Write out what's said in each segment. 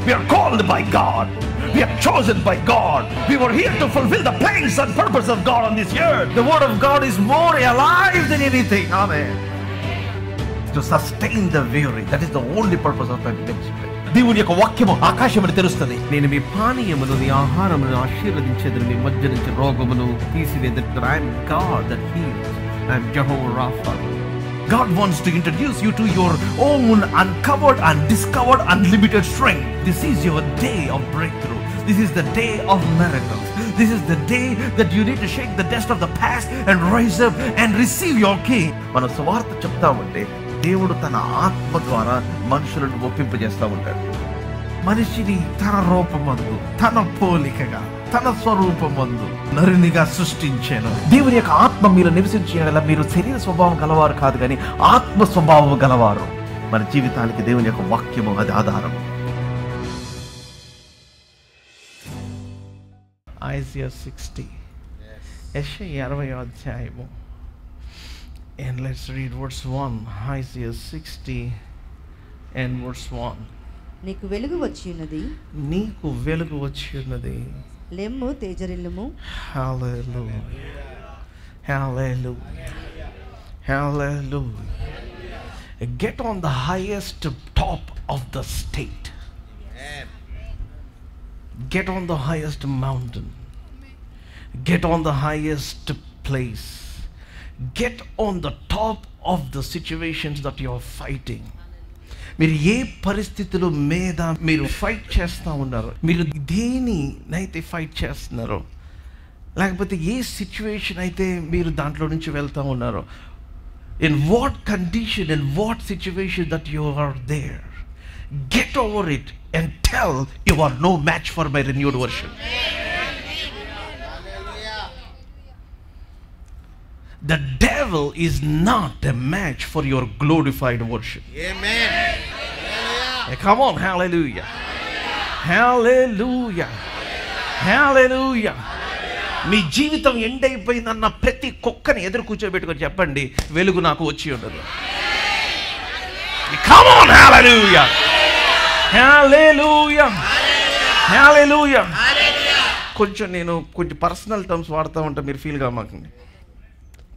We are called by God. We are chosen by God. We were here to fulfill the plans and purpose of God on this earth. The word of God is more alive than anything. Amen. To sustain the weary. That is the only purpose of my ministry. దేవుని యొక్క వాక్యము ఆకాశమును తెరుస్తుంది. నేను మీ పానీయమును మీ ఆహారమును ఆశీర్వదించేదను, మీ మధ్య నుంచి రోగమును తీసివేదను. I am God that heals. I am Jehovah Rapha. God wants to introduce you to your own uncovered and discovered unlimited strength. This is your day of breakthrough. This is the day of miracles. This is the day that you need to shake the dust of the past and rise up and receive your king. మన సువార్త చెప్తా ఉంటే దేవుడు తన ఆత్మ ద్వారా మనుషులను ఒప్పింపజేస్తూ ఉంటాడు. మనిషిని తన రూపమందు, తన పోలికగా, తన స్వరూపమందు నరునిగా సృష్టించాను. దేవుని యొక్క ఆత్మ మీరు నివసించేలా మీరు శరీర స్వభావం గలవారు కాదు, కానీ ఆత్మ స్వభావం గలవారు. మన జీవితానికి దేవుని యొక్క వాక్యము అది ఆధారం. ఐజియా 60, యెషయా 60వ అధ్యాయము. And let's read verse 1. Isaiah 60 and verse 1. నీకు వెలుగు వచ్చి ఉన్నది, నీకు వెలుగు వచ్చి ఉన్నది, లెమ్ము తేజరిల్లుము. Hallelujah. Hallelujah. Hallelujah. Get on the highest top of the state. Get on the highest mountain. Get on the highest place. Get on the top of the situations that you are fighting. మీరు ఏ పరిస్థితుల మీద మీరు fight చేస్తూ ఉన్నారో, మీరు దేనినైతే fight చేస్తున్నారో, లేకపోతే ఏ situation అయితే మీరు దాంట్లో నుంచి వెళ్తూ ఉన్నారో, in what condition and what situation that you are there, get over it and tell you are no match for my renewed version. The devil is not a match for your glorified version. Amen. Hey, come on, hallelujah. Hallelujah. Hallelujah. మీ జీవితం end అయిపోయిందన్న ప్రతి కుక్కని ఎదురు కూర్చోబెట్టుకొని చెప్పండి, వెలుగు నాకు వచ్చి ఉండదు. Come on, hallelujah. Hallelujah. Hallelujah. నేను కొంచెం పర్సనల్ టర్మ్స్ వాడుతూ ఉంటా, మీరు feel కామాకండి.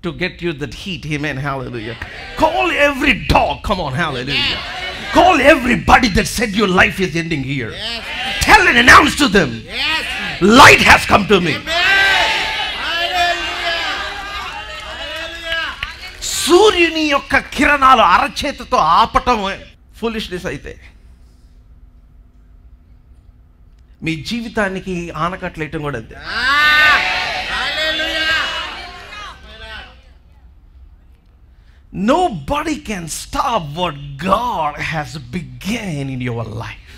To get you that heat, amen, hallelujah. Call every dog, come on, hallelujah. Call everybody that said your life is ending here. Yes. Tell and announce to them, Yes. light has come to me. సూర్యుని యొక్క కిరణాలు అరచేతితో ఆపటం foolishness అయితే, మీ జీవితానికి ఆనకట్లేయటం కూడా అంతే. Nobody can stop what God has begun in your life.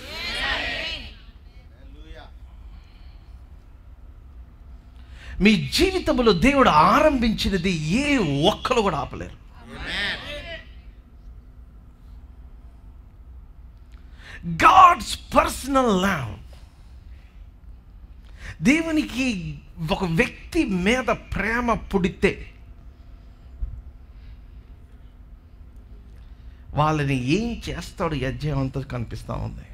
మీ జీవితంలో దేవుడు ఆరంభించినది ఏ ఒక్కరు కూడా ఆపలేరు. God's personal love. దేవునికి ఒక వ్యక్తి మీద ప్రేమ పుడితే వాళ్ళని ఏం చేస్తాడు అధ్యాయం అంతా కనిపిస్తూ ఉంది.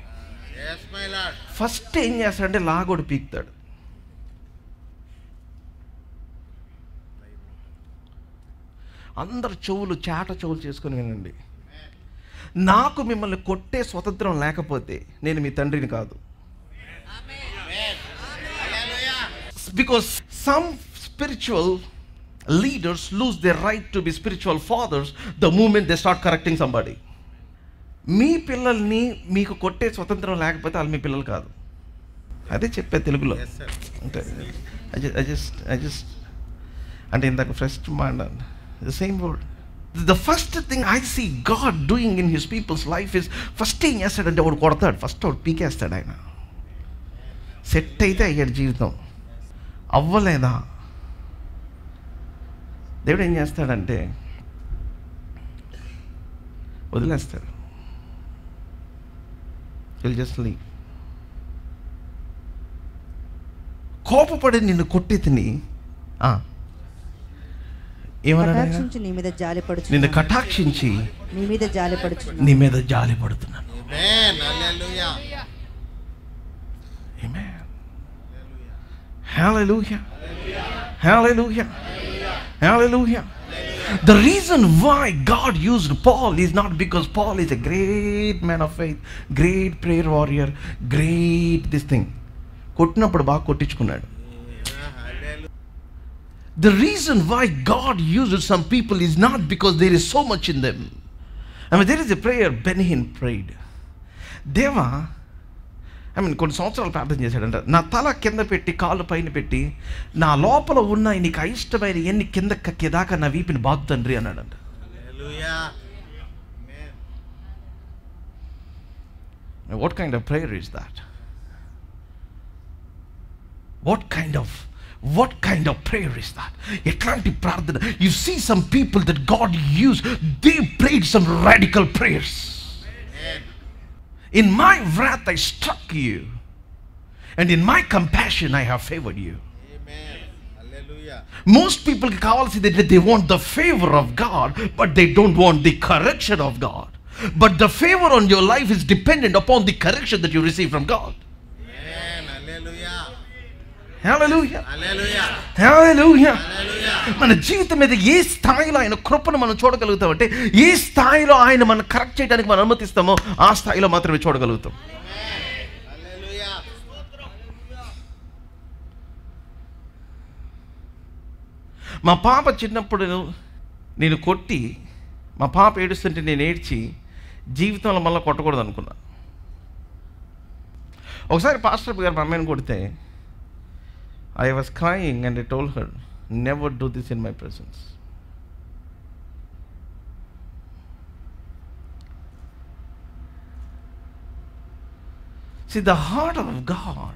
ఫస్ట్ ఏం చేస్తాడంటే లాగోడు పీకుతాడు. అందరు చెవులు చాట చెవులు చేసుకుని వినండి. నాకు మిమ్మల్ని కొట్టే స్వతంత్రం లేకపోతే నేను మీ తండ్రిని కాదు. Because some spiritual leaders lose their right to be spiritual fathers the moment they start correcting somebody. మీ పిల్లల్ని మీకు కొట్టే స్వతంత్రం లేకపోతే వాళ్ళు మీ పిల్లలు కాదు. అదే చెప్పే తెలుగులో. అంటే అంటే ఇందాక ఫస్ట్ మాట the same word. The first thing I see God doing in his people's life is first ఏం చేస్తాడంటే వాడు కొడతాడు, ఫస్ట్ వాడు పీకేస్తాడు. ఆయన సెట్ అయితే అయ్యాడు, జీవితం అవ్వలేదా దేవుడు ఏం చేస్తాడంటే వదిలేస్తాడు. He'll just leave. కోపపడి నిన్ను కొట్టి తిని కటాక్షించి నీ మీద జాలిపడుచు, నిన్ను కటాక్షించి నీ మీద జాలిపడుచు, నీ మీద జాలిపడుతున్నాను. Hallelujah. Hallelujah. Hallelujah. The reason why God used Paul is not because Paul is a great man of faith, great prayer warrior, great this thing. కొట్టినప్పుడు బాగా కొట్టించుకున్నాడు. The reason why God uses some people is not because there is so much in them. I mean, there is a prayer Benjamin prayed. దేవా, కొన్ని సంవత్సరాలు ప్రార్థన చేశాడంట. నా తల కింద పెట్టి కాళ్ళు పైన పెట్టి నా లోపల ఉన్న నీకు అయిష్టమైన ఎన్ని కింద కక్కేదాకా నా వీపిని బాగు తండ్రి అన్నాడంట. What kind of prayer is that? What kind of prayer is that? ఎట్లాంటి ప్రార్థన? You see some people that God used, they prayed some radical prayers. In my wrath I struck you, and in my compassion I have favored you. Amen. Hallelujah. Most people కావాల్సింది they want the favor of God, but they don't want the correction of God. But the favor on your life is dependent upon the correction that you receive from God. Amen. Hallelujah. Hallelujah. Hallelujah. Hallelujah. మన జీవితం మీద ఏ స్థాయిలో ఆయన కృపను మనం చూడగలుగుతామంటే, ఏ స్థాయిలో ఆయన మనం కరెక్ట్ చేయడానికి మనం అనుమతిస్తామో ఆ స్థాయిలో మాత్రమే చూడగలుగుతాం. మా పాప చిన్నప్పుడు నేను కొట్టి, మా పాప ఏడుస్తుంటే నేను ఏడ్చి జీవితంలో మళ్ళీ కొట్టకూడదు అనుకున్నా. ఒకసారి పాస్టర్ గారు మా అమ్మాయిని కొడితే I was crying and I told her, never do this in my presence. See, the heart of God.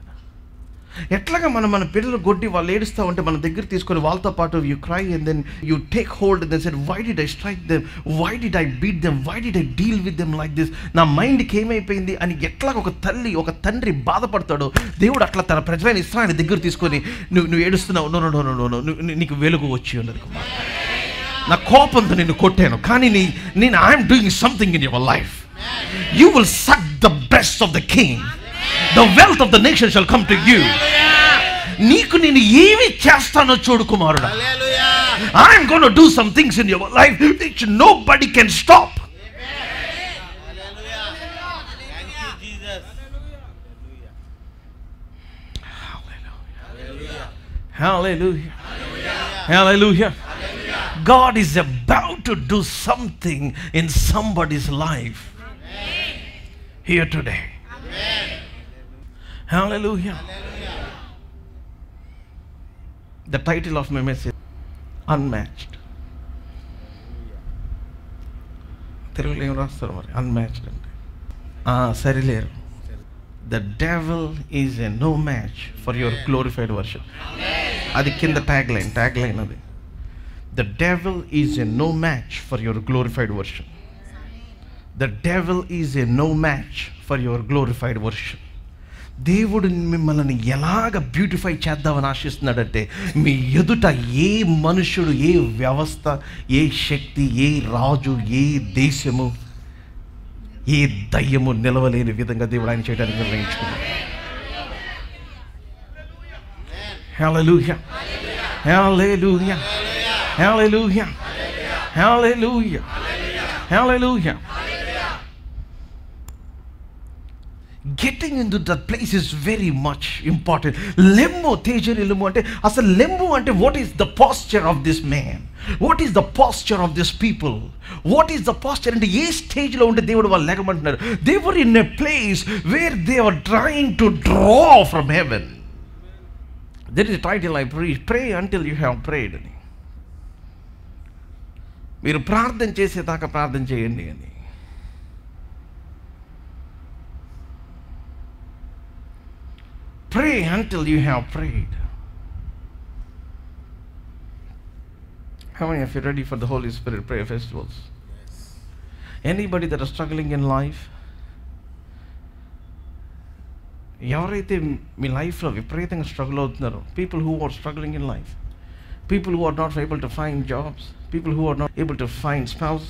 ఎట్లాగా మన పిల్లలు కొట్టి వాళ్ళు ఏడుస్తూ ఉంటే మన దగ్గర తీసుకొని వాళ్ళతో పాటు you cry and then you take hold and then said, why did I strike them, why did I beat them, why did I deal with them like this. నా మైండ్కి ఏమైపోయింది అని ఎట్లాగా ఒక తల్లి ఒక తండ్రి బాధపడతాడో, దేవుడు అట్లా తన ప్రజలైన ఇస్రాయేలు దగ్గర తీసుకొని నువ్వు ఏడుస్తున్నావు, నో, నీకు వెలుగు వచ్చి ఉన్నది కుమార్. నా కోపంతో నిన్ను కొట్టాను, కానీ నేను I'm doing something in your life. You will suck the breast of the king. The wealth of the nation shall come to you. నీకు నేను ఏమి చేస్తానో చూడు కుమారుడా. I am going to do some things in your life which nobody can stop. Hallelujah. Hallelujah. God is about to do something in somebody's life here today. Hallelujah. The title of my message, Unmatched. తెలుగులో ఏం రాస్తారు మరి? Unmatched అంటే Sarileru. The devil is a no match for your glorified version. అది కింద tag line అది. The devil is a no match for your glorified version. The devil is a no match for your glorified version. దేవుడు మిమ్మల్ని ఎలాగ beautify చేద్దామని ఆశిస్తున్నాడంటే, మీ ఎదుట ఏ మనుషుడు, ఏ వ్యవస్థ, ఏ శక్తి, ఏ రాజు, ఏ దేశము, ఏ దయ్యము నిలవలేని విధంగా దేవుడు ఆయన చేయడానికి నిర్ణయించుకున్నాడు. హల్లెలూయా. Hallelujah. Hallelujah. Hallelujah. Hallelujah. Getting into that place is very much important. Lembo tejarilumu ante asalu lembu ante what is the posture of this man? What is the posture of this people? What is the posture? ante A stage lo unte దేవుడు వాళ్ళు లేకమంటున్నారు. They were in a place where they were trying to draw from heaven. There is a title I preach, pray until you have prayed. మీరు ప్రార్థన చేసేదాకా ప్రార్థన చేయండి అని. Pray until you have prayed. How many of you ready for the Holy Spirit prayer festivals? Yes. Anybody that is struggling in life? ఎవరైతే మీ లైఫ్లో విపరీతంగా struggle అవుతున్నారో, people who are struggling in life, people who are not able to find jobs, people who are not able to find spouse,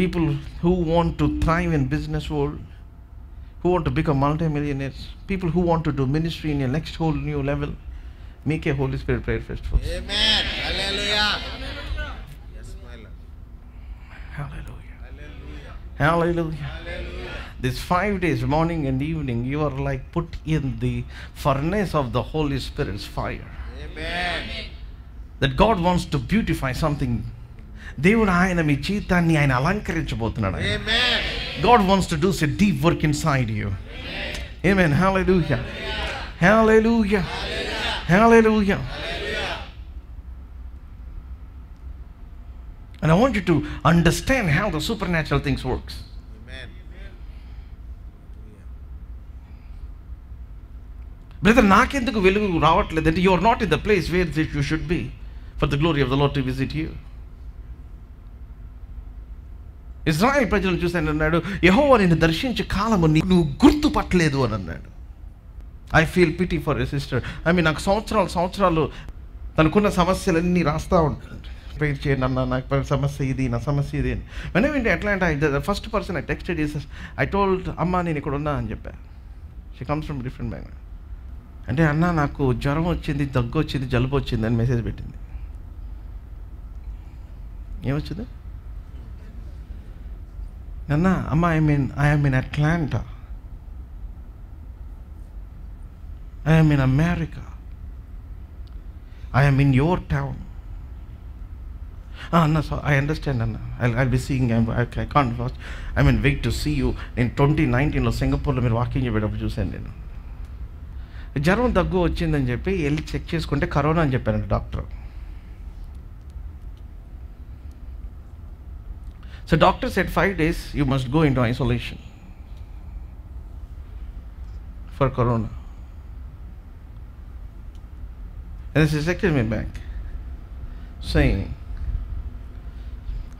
people who want to thrive in business world, who want to become multi-millionaires, people who want to do ministry in a next whole new level, make a Holy Spirit prayer festival. Amen. Hallelujah. Yes, my Lord. Hallelujah. Hallelujah. Hallelujah. These 5 days, morning and evening, you are like put in the furnace of the Holy Spirit's fire. Amen. That God wants to beautify something. దేవుడు ఆయన మీ జీవితాన్ని ఆయన అలంకరించబోతున్నాడు. Amen. God wants to do a deep work inside you. Amen. Hallelujah. Hallelujah. Hallelujah. And I want you to understand how the supernatural things works. Amen. Brother, నాకెందుకు వెలుగు రావట్లేదంటే you are not in the place where you should be for the glory of the Lord to visit you. Israel ప్రజలను చూసి ఆయన అన్నాడు, యెహోవా నిన్ను దర్శించే కాలము నువ్వు గుర్తుపట్టలేదు అని అన్నాడు. I feel pity for a sister. నాకు సంవత్సరాలు తనకున్న సమస్యలన్నీ రాస్తూ ఉంటుంది. ప్రేర్ చేయండి అన్న, నాకు సమస్య ఇది, నా సమస్య ఇది అని. వెంటనే అట్లాంటి first person I texted is I told అమ్మ నేను ఇక్కడ ఉన్నా అని చెప్పా. She comes from different background. అంటే అన్న నాకు జ్వరం వచ్చింది, దగ్గు వచ్చింది, జలుబు వచ్చింది అని మెసేజ్ పెట్టింది. ఏమొచ్చింది అన్న? అమ్మ I am in Atlanta. I am in America. I am in your town. Anna, so I understand, Anna. I'll be seeing. I can't watch. Wait to see you. In 2019 సింగపూర్లో మీరు వాకింగ్ చేయబడేటప్పుడు చూశాను నేను. జ్వరం దగ్గు వచ్చిందని చెప్పి వెళ్ళి చెక్ చేసుకుంటే కరోనా అని చెప్పారంట doctor. So doctor said 5 days you must go into isolation for corona. And she texted me back saying,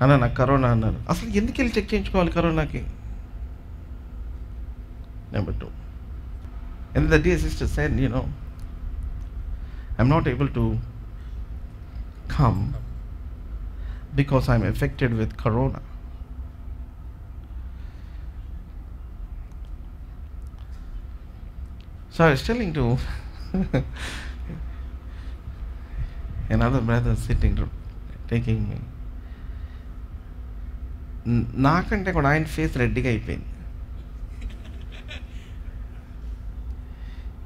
అన్న నాకు కరోనా అన్నారు. అసలు ఎందుకు వెళ్ళి చెక్ చేయించుకోవాలి కరోనాకి? Number 2. And the dear sister said, I'm not able to come because I'm affected with corona. So I was telling to another brother sitting taking me. నాకంటే కూడా ఆయన ఫేస్ రెడ్డిగా అయిపోయింది.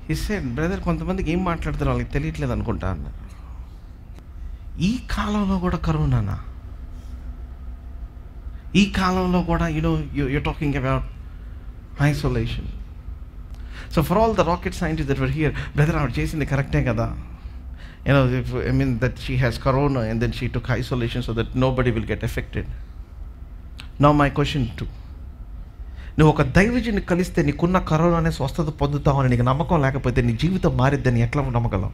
He said, బ్రదర్ కొంతమందికి ఏం మాట్లాడుతారో వాళ్ళకి తెలియట్లేదు అనుకుంటా అన్నారు. ఈ కాలంలో కూడా కరోనానా? ఈ కాలంలో కూడా you're talking about isolation. So for all the rocket scientists that were here, brother, ఆవిడ చేసింది కరెక్టే కదా? that she has corona and then she took isolation so that nobody will get affected. Now my question 2. నువ్వు ఒక దైవజుని కలిస్తే నీకున్న కరోనానే స్వస్థత పొందుతావని నీకు నమ్మకం లేకపోతే నీ జీవితం మారిద్దని ఎట్లా నమ్మగలం?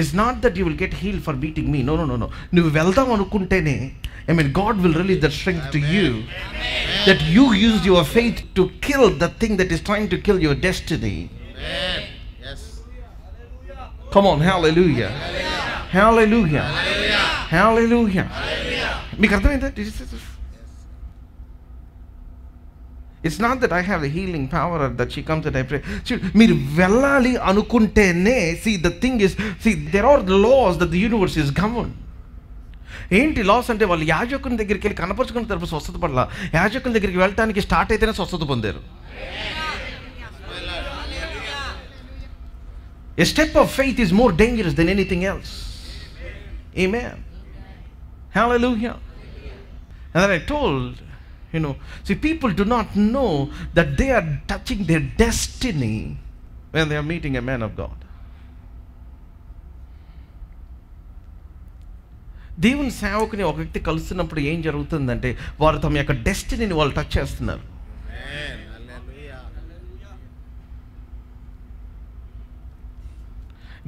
It's not that you will get healed for beating me. No. నువ్వు వెళ్దాం అనుకుంటేనే God will release that strength to you. That you use your faith to kill the thing that is trying to kill your destiny. Amen. Yes. Come on, hallelujah. Hallelujah. Hallelujah. మీకు అర్థమైందా? It's not that I have the healing power or that she comes and I pray. మీరు వెళ్ళాలి అనుకుంటేనే, the thing is, there are laws that the universe is governed. ఏంటి loss అంటే వాళ్ళు యాజకుని దగ్గరికి వెళ్ళి కనపరుచుకున్న తరపు స్వస్థత పడలా, యాజకుని దగ్గరికి వెళ్ళటానికి స్టార్ట్ అయితేనే స్వస్థత పొందారు. A step of faith is more dangerous than anything else. Amen. Hallelujah. And then I told, people do not know that they are touching their destiny when they are meeting a man of God. దేవుని సేవకుని ఒక వ్యక్తి కలుస్తున్నప్పుడు ఏం జరుగుతుందంటే వారు తమ యొక్క డెస్టినీని వాళ్ళు టచ్ చేస్తున్నారు.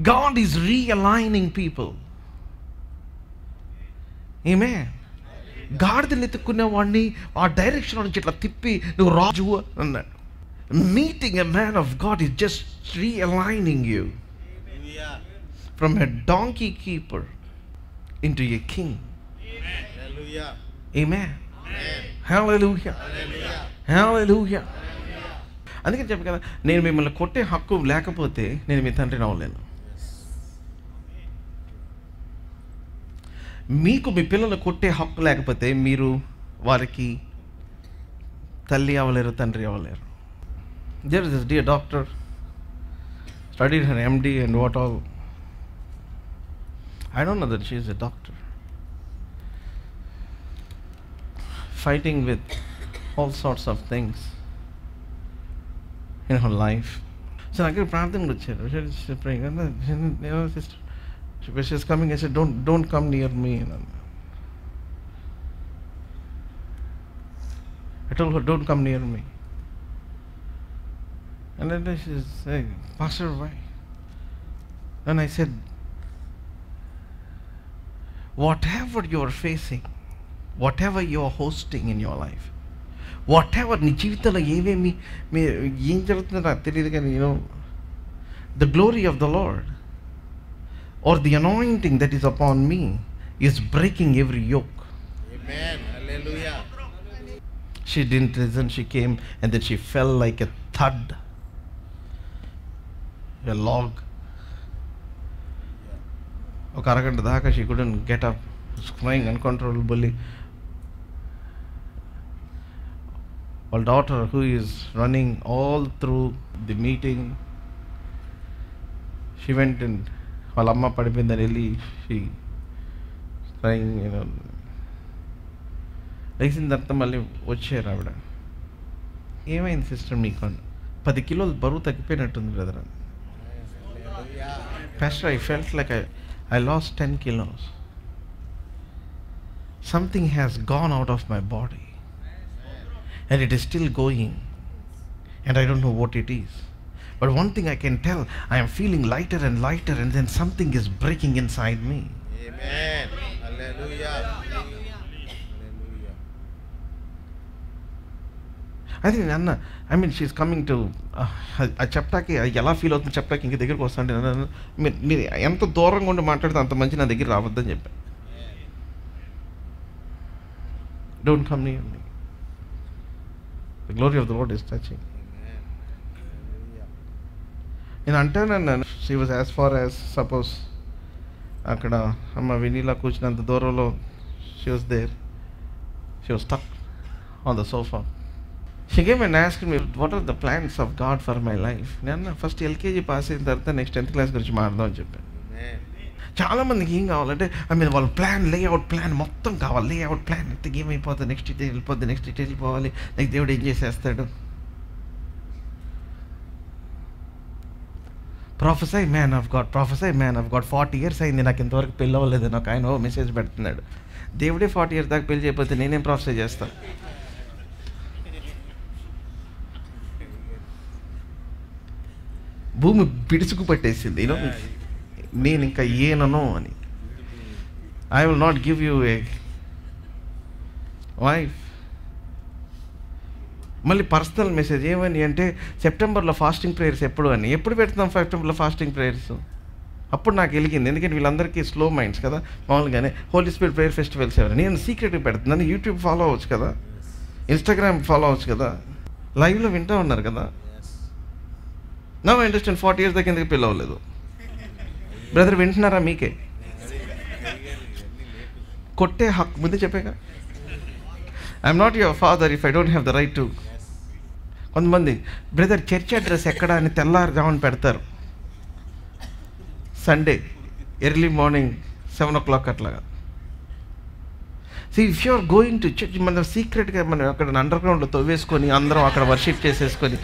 God is realigning people. Amen. గాడిదలు ఎత్తుకునే వాడిని ఆ డైరెక్షన్ నుంచి ఇట్లా తిప్పి నువ్వు రాజు అన్నాడు. Meeting a man of God is just realigning you from a donkey keeper into a king. Amen. Hallelujah. Hallelujah. అందుకని చెప్పి కదా, నేను మిమ్మల్ని కొట్టే హక్కు లేకపోతే నేను మీ తండ్రిని అవ్వలేను. మీకు మీ పిల్లలు కొట్టే హక్కు లేకపోతే మీరు వారికి తల్లి అవ్వలేరు, తండ్రి అవ్వలేరు. There is this dear doctor studied her MD and what all. I don't know that she is a doctor. Fighting with all sorts of things in her life. So I get ప్రార్థన వచ్చారు. She's praying. You know, sister, she's coming. I said, don't come near me. I told her, don't come near me. And then she said, Pastor, why? And I said, whatever you are facing, whatever you are hosting in your life, whatever నీ జీవితంలో ఏమేమి ఏం జరుగుతుందో నాకు తెలియదు కానీ, the glory of the Lord or the anointing that is upon me is breaking every yoke. Amen. Hallelujah. She didn't listen. She came and then she fell like a thud, a log. ఒక అరగంట దాకా she couldn't get up, crying uncontrollably. Her daughter, who is running all through the meeting, she went and వాళ్ళ అమ్మ పడిపోయిందని వెళ్ళి she crying, లేచిన తర్వాత మళ్ళీ వచ్చారు ఆవిడ. ఏమైంది సిస్టర్ మీకు? 10 కిలోలు బరువు తగ్గిపోయినట్టుంది brother. Pastor, I felt like I lost 10 kilos. Something has gone out of my body and it is still going and I don't know what it is. But one thing I can tell, I am feeling lighter and lighter and then something is breaking inside me. Amen. Hallelujah. I think Anna, I mean she's coming to చెప్తాకి ఎలా feel అవుతుంది చెప్తాకి ఇంక దగ్గరికి వస్తాంటే మీరు ఎంత దూరంగా ఉండి మాట్లాడితే అంత మంచి నా దగ్గర రావద్దని చెప్పాను. Don't come near me. The glory of the Lord is touching. నేను అంటాను, she was as far as suppose అక్కడ అమ్మ వినీలా కూర్చున్నంత దూరంలో she was there. She was stuck on the sofa. She came and asked me, what are the plans of God for my life? నేను first LKG pass అయిన తర్వాత next 10th class గురించి మాట్లాడదాం అని చెప్పాను. చాలామందికి ఏం కావాలంటే వాళ్ళ ప్లాన్, లేఅవుట్ ప్లాన్ మొత్తం కావాలి. లేఅవుట్ ప్లాన్ అయితే ఏమైపోతుంది, నెక్స్ట్ ఇటే వెళ్ళిపోద్ది, నెక్స్ట్ ఇటే వెళ్ళిపోవాలి, నెక్స్ట్ దేవుడు ఏం చేసేస్తాడు. Prophesy man of God, prophesy man of God. 40 years అయింది నాకు ఇంతవరకు పెళ్ళి అవ్వలేదు. నాకు ఆయన మెసేజ్ పెడుతున్నాడు, దేవుడే 40 years దాకా పెళ్లి చేయకపోతే నేనేం ప్రొఫెసై చేస్తాను. భూమి పిడుచుకు పట్టేసింది, నేను ఇంకా ఏనను అని. I will not give you A wife. మళ్ళీ పర్సనల్ మెసేజ్ ఏమని అంటే, సెప్టెంబర్లో ఫాస్టింగ్ ప్రేయర్స్ ఎప్పుడు పెడతాం సెప్టెంబర్లో ఫాస్టింగ్ ప్రేయర్స్? అప్పుడు నాకు వెలిగింది, ఎందుకంటే వీళ్ళందరికీ స్లో మైండ్స్ కదా, మామూలుగానే హోలీ స్పిరిట్ ప్రేయర్ ఫెస్టివల్స్ ఎవరు. నేను సీక్రెట్గా పెడుతున్నాను. యూట్యూబ్ ఫాలో అవ్వచ్చు కదా, ఇన్స్టాగ్రామ్ ఫాలో అవ్వచ్చు కదా, లైవ్లో వింటూ ఉన్నారు కదా. నా అండర్స్టాండ్ 40 years దాకా ఎందుకు పెళ్ళి అవ్వలేదు? బ్రదర్ వింటున్నారా? మీకే కొట్టే హక్కు ముందే చెప్పాక. I'm not your father if I don't have the right to. కొంతమంది బ్రదర్ చర్చ్ అడ్రస్ ఎక్కడ అని తెల్లారుజామున పెడతారు. సండే ఎర్లీ మార్నింగ్ 7 o'clock అట్లాగా. If you are going to church, మనం సీక్రెట్గా మనం అక్కడ అండర్ గ్రౌండ్లో తవ్వేసుకొని అందరం అక్కడ వర్షిప్ చేసేసుకొని,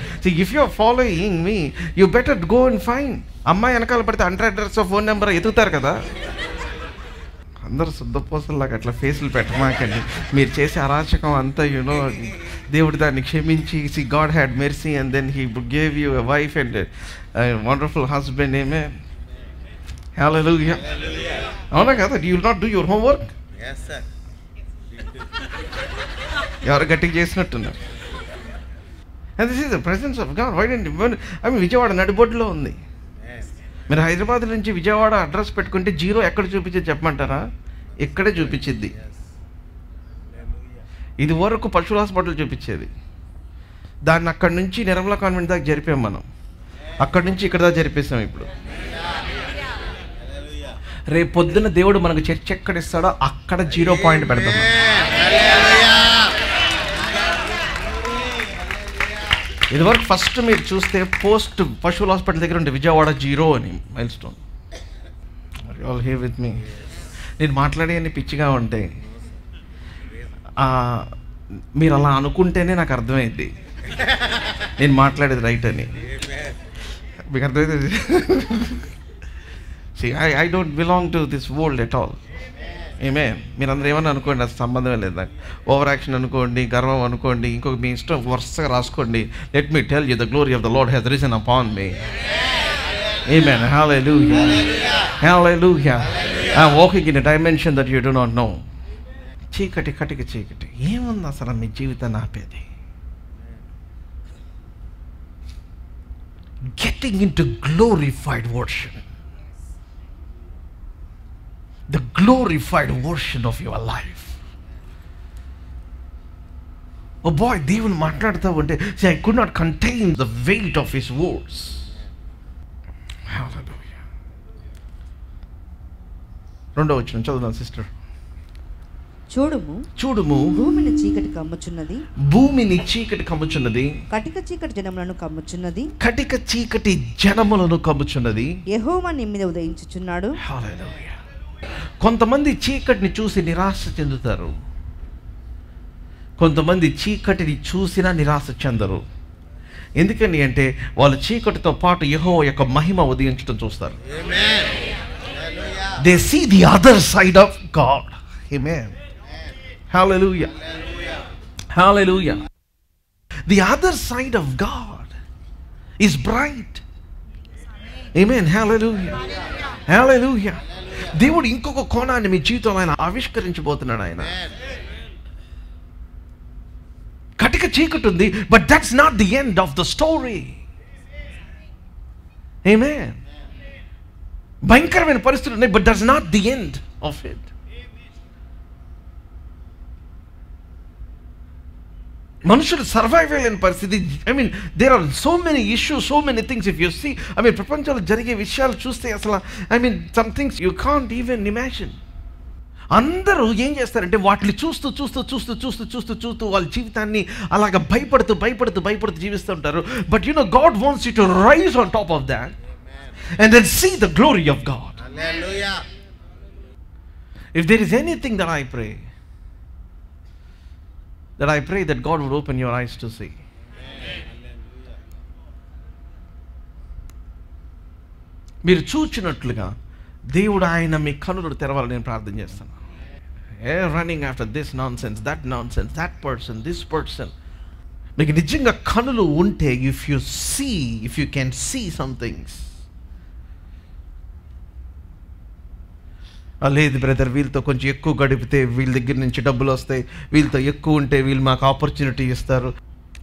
if you are following me you better go and find. అమ్మాయి వెనకాల పడితే 100 address ఫోన్ నెంబర్ ఎదుగుతారు కదా. అందరూ శుద్ధపోసల్లాగా అట్లా ఫేసులు పెట్టమాకండి. మీరు చేసే అరాచకం అంతా దేవుడు దాన్ని క్షమించి, God had mercy and then he gave you a wife and wonderful husband. ఏమే హల్లెలూయా. అవునా కదా? You will not do your homework. Yes sir. ఎవరు గట్టిగా చేసినట్టున్నారు. And this is the presence of God. Why don't Vijayawada నడిబొడ్డులో ఉంది. మీరు హైదరాబాద్ నుంచి విజయవాడ అడ్రస్ పెట్టుకుంటే జీరో ఎక్కడ చూపించేది చెప్పమంటారా? ఇక్కడే చూపించింది. ఇది వరకు పశువుల హాస్పిటల్ చూపించేది, దాన్ని అక్కడి నుంచి నిర్మలా కాన్వెంట్ దాకా జరిపాం మనం. అక్కడి నుంచి ఇక్కడ దాకా జరిపేసాం. ఇప్పుడు రేపు పొద్దున్న దేవుడు మనకు చర్చ ఎక్కడ ఇస్తాడో అక్కడ 0 పాయింట్ పెడతాం. ఇదివరకు ఫస్ట్ మీరు చూస్తే పోస్ట్ పశువుల హాస్పిటల్ దగ్గర ఉంటే విజయవాడ 0 అని milestone. All here with me. నేను మాట్లాడే అన్ని పిచ్చిగా ఉంటాయి. మీరు అలా అనుకుంటేనే నాకు అర్థమైంది నేను మాట్లాడేది రైట్ అని. మీకు అర్థమైంది? I don't belong to this world at all. ఏమే మీరందరూ ఏమన్నా అనుకోండి, అది సంబంధమే లేదు నాకు. ఓవర్ యాక్షన్ అనుకోండి, గర్వం అనుకోండి, ఇంకొక మీ ఇష్టం వరుసగా రాసుకోండి. Let me tell you the glory of the Lord has risen upon me. Amen. Hallelujah. Hallelujah. I am walking in a dimension that you do not know. చీకటి కటికి చీకటి ఏముంది అసలు మీ జీవితాన్ని ఆపేది? Getting into glorified version, the glorified version of your life. Oh boy, దేవుని మాట్లాడుతూ ఉంటే see, I could not contain the weight of his words. Hallelujah. రెండో వచనం చదువుదాం సిస్టర్. చూడుము భూమిని చీకటి కమ్ముచున్నది, భూమిని చీకటి కమ్ముచున్నది, కటిక చీకటి జనములను కమ్ముచున్నది, కటిక చీకటి జనములను కమ్ముచున్నది. యెహోవా నీ మీద ఉదయించుచున్నాడు. హల్లెలూయా. కొంతమంది చీకటిని చూసి నిరాశ చెందుతారు, కొంతమంది చీకటిని చూసినా నిరాశ చెందరు. ఎందుకని అంటే వాళ్ళు చీకటితో పాటు యెహోవా యొక్క మహిమ ఉదయించడం చూస్తారు. They see the other side of God. Amen. Hallelujah. Hallelujah. The other side of God is bright. Amen. Hallelujah. Hallelujah. దేవుడు ఇంకొక కోణాన్ని మీ జీవితంలో ఆయన ఆవిష్కరించబోతున్నాడు. ఆయన కటిక చీకటి ఉంది, but that's not the end of the story. Amen. భయంకరమైన పరిస్థితులు ఉన్నాయి, but that's not the end of it. మనుషులు సర్వైవ్ అయ్యలేని పరిస్థితి. I mean there are so many issues, so many things. If you see, I mean ప్రపంచంలో జరిగే విషయాలు చూస్తే అసలు I mean some things you can't even imagine. అందరూ ఏం చేస్తారంటే వాటిని చూస్తూ చూస్తూ చూస్తూ చూస్తూ చూస్తూ చూస్తూ వాళ్ళ జీవితాన్ని అలాగ భయపడుతూ భయపడుతూ భయపడుతూ జీవిస్తూ ఉంటారు. But you know God wants you to rise on top of that and then see the glory of God. Hallelujah. If there is anything that I pray that God would open your eyes to see. మీరు చూచినట్లుగా దేవుడు ఆయన మీ కన్నులు తెరవాలని నేను ప్రార్థన చేస్తాను. Running after this nonsense, that nonsense, that person, this person. మీకు నిజంగా కన్నులు ఉంటే, if you can see some things. లేదు బ్రదర్, వీళ్ళతో కొంచెం ఎక్కువ గడిపితే వీళ్ళ దగ్గర నుంచి డబ్బులు వస్తాయి, వీళ్ళతో ఎక్కువ ఉంటే వీళ్ళు మాకు ఆపర్చునిటీ ఇస్తారు,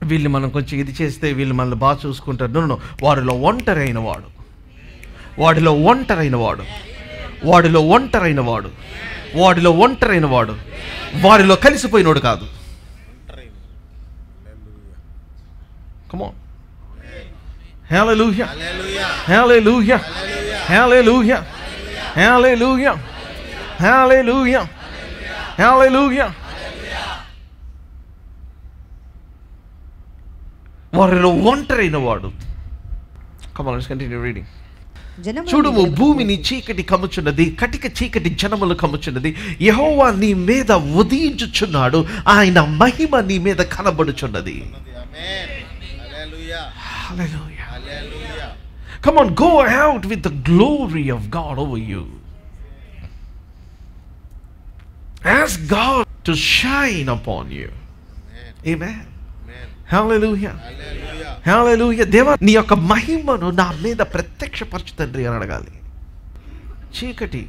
వీళ్ళు మనం కొంచెం ఇది చేస్తే వీళ్ళు మనల్ని బాగా చూసుకుంటారు. నో, వారిలో ఒంటరైన వాడు, వాడిలో ఒంటరైన వాడు, వాడిలో ఒంటరైన వాడు, వాడిలో ఒంటరైన వాడు, వారిలో కలిసిపోయినోడు కాదు. Come on. Hallelujah. Hallelujah. Hallelujah. Hallelujah. Hallelujah. Hallelujah. వారిలో ఒంటరైన వాడు. Come on, let's continue reading. చూడుము భూమిని చీకటి కమ్ముచున్నది, కటిక చీకటి జనములు కమ్ముచున్నది. యెహోవా నీ మీద ఉదయించుచున్నాడు, ఆయన మహిమ నీ మీద కనబడుచున్నది. Hallelujah. Hallelujah. Come on, go out with the glory of God over you. Ask God to shine upon you. Amen. Amen. Hallelujah. Hallelujah. Hallelujah. దేవా నీ యొక్క మహిమను నా మీద ప్రత్యక్షపరచు తండ్రి అని అడగాలి. చీకటి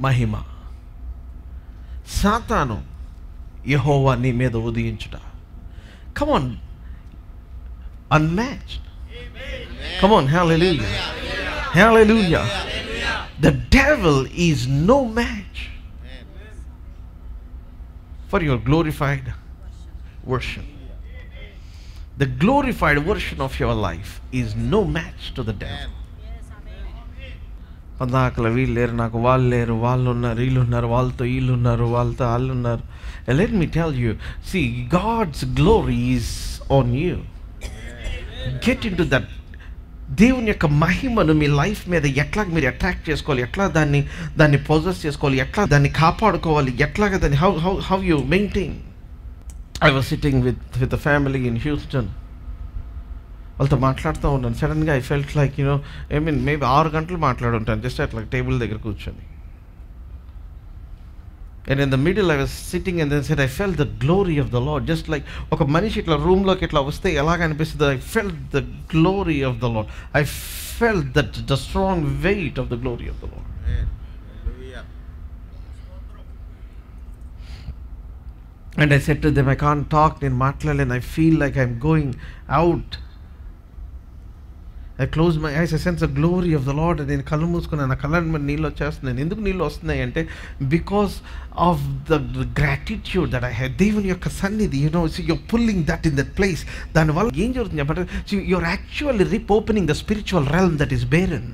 మహిమ, సాతాను యెహోవా నీ మీద ఉదయించుట. Come on, unmatched. Come on, hallelujah. Hallelujah. The devil is no match for your glorified worship. The glorified version of your life is no match to the devil. అందాకల వీళ్ళు లేరు, నాకు వాళ్ళు లేరు, వాళ్ళు ఉన్నారు, వీళ్ళు ఉన్నారు, వాళ్ళతో వీళ్ళు ఉన్నారు, వాళ్ళతో వాళ్ళు ఉన్నారు. And let me tell you, see, God's glory is on you. Get into that. దేవుని యొక్క మహిమను మీ లైఫ్ మీద ఎట్లా మీరు అట్రాక్ట్ చేసుకోవాలి, ఎట్లా దాన్ని పొజెస్ చేసుకోవాలి, ఎట్లా దాన్ని కాపాడుకోవాలి, ఎట్లాగా దాన్ని how you maintain. I was sitting with a family in Houston. వాళ్ళతో మాట్లాడుతూ ఉన్నాను. సడన్గా ఐ ఫెల్ట్ లైక్ మేబీ 6 గంటలు మాట్లాడుంటాను జస్ట్ అట్లా టేబుల్ దగ్గర కూర్చొని. And in the middle I was sitting and then said I felt the glory of the Lord. Just like ఒక మనిషి ఇట్లా రూమ్లోకి ఇట్లా వస్తే ఎలాగ అనిపిస్తుంది, I felt the glory of the Lord. I felt that the strong weight of the glory of the Lord. Hallelujah. And I said to them, I can't talk, నేను మాట్లాడలేను, I feel like I'm going out. I closed my eyes, I sense the glory of the Lord. నేను కళ్ళు మూసుకున్నాను, నా కళ్ళ మీద నీళ్ళు వచ్చేస్తున్నాయి. ఎందుకు నీళ్ళు వస్తున్నాయి అంటే because of the gratitude that I have. దేవుని యొక్క సన్నిధి, you're pulling that in that place. దానివల్ల ఏం జరుగుతుంది చెప్పంటే, you're actually opening the spiritual realm that is barren.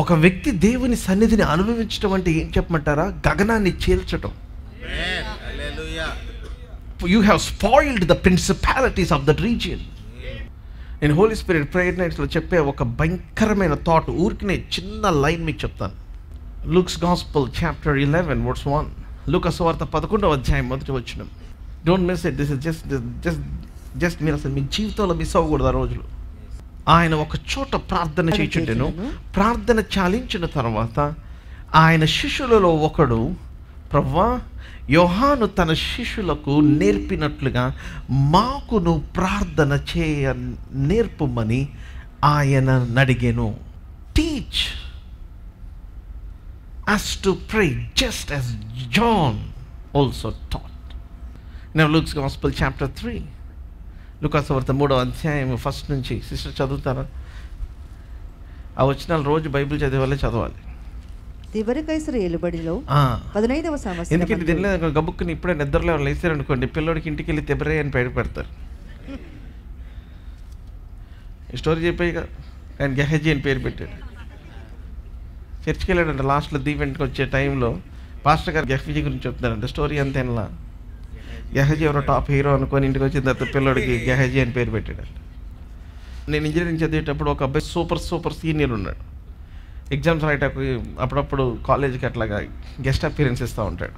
ఒక వ్యక్తి దేవుని సన్నిధిని అనుభవించడం అంటే ఏం చెప్పమంటారా? గగనాన్ని చీల్చటం. Hallelujah. You have spoiled the principalities of that region. నేను హోలీ స్పిరిట్ ప్రేయర్ నైట్స్లో చెప్పే ఒక భయంకరమైన థాట్, ఊరికినే చిన్న లైన్ మీకు చెప్తాను. Luke's gospel chapter 11 verse 1. లూకా సువార్త 11వ అధ్యాయం 1వ వచనం. Don't miss it. This is just మీరు అసలు మీ జీవితంలో మిస్ అవ్వకూడదు ఆ రోజులు. ఆయన ఒక చోట ప్రార్థన చేయుచుండెను. ప్రార్థన చాలించిన తర్వాత ఆయన శిష్యులలో ఒకడు, ప్రభువా, యోహాను తన శిష్యులకు నేర్పినట్లుగా మాకును ప్రార్థన చేయ నేర్పుమని ఆయన అడిగెను. Teach us to pray just as John also taught. Now Luke's Gospel chapter 3. లూకాసు వార్త 3వ అధ్యాయం 1 నుంచి. సిస్టర్ చదువుతారా? ఆ వచనాలు రోజు బైబిల్ చదివే వాళ్ళే చదవాలి. తిబెరికైసరు ఏలుబడిలో 15వ సంవత్సరం. ఎందుకంటే దీనిలో గబుక్కుని ఇప్పుడే నిద్రలో లేసారనుకోండి, పిల్లోడికి ఇంటికి వెళ్ళి తిబరే అని పేరు పెడతారు. ఈ స్టోరీ చెప్పాయిగా, ఆయన గెహజీ అని పేరు పెట్టాడు. చర్చికి వెళ్ళాడంట. లాస్ట్లో దీవెంట్కి వచ్చే టైంలో పాస్టర్ గారు గెహజీ గురించి చెప్తారంట. స్టోరీ అంతేనా, గెహజీ ఎవరో టాప్ హీరో అనుకొని ఇంటికి వచ్చిన తర్వాత పిల్లోడికి గెహజీ అని పేరు పెట్టాడంట. నేను ఇంజనీరింగ్ చదివేటప్పుడు ఒక అబ్బాయి సూపర్ సీనియర్ ఉన్నాడు. ఎగ్జామ్స్ రాయటప్పుడు అప్పుడప్పుడు కాలేజీకి అట్లాగా గెస్ట్ అపీరెన్స్ ఇస్తూ ఉంటాడు.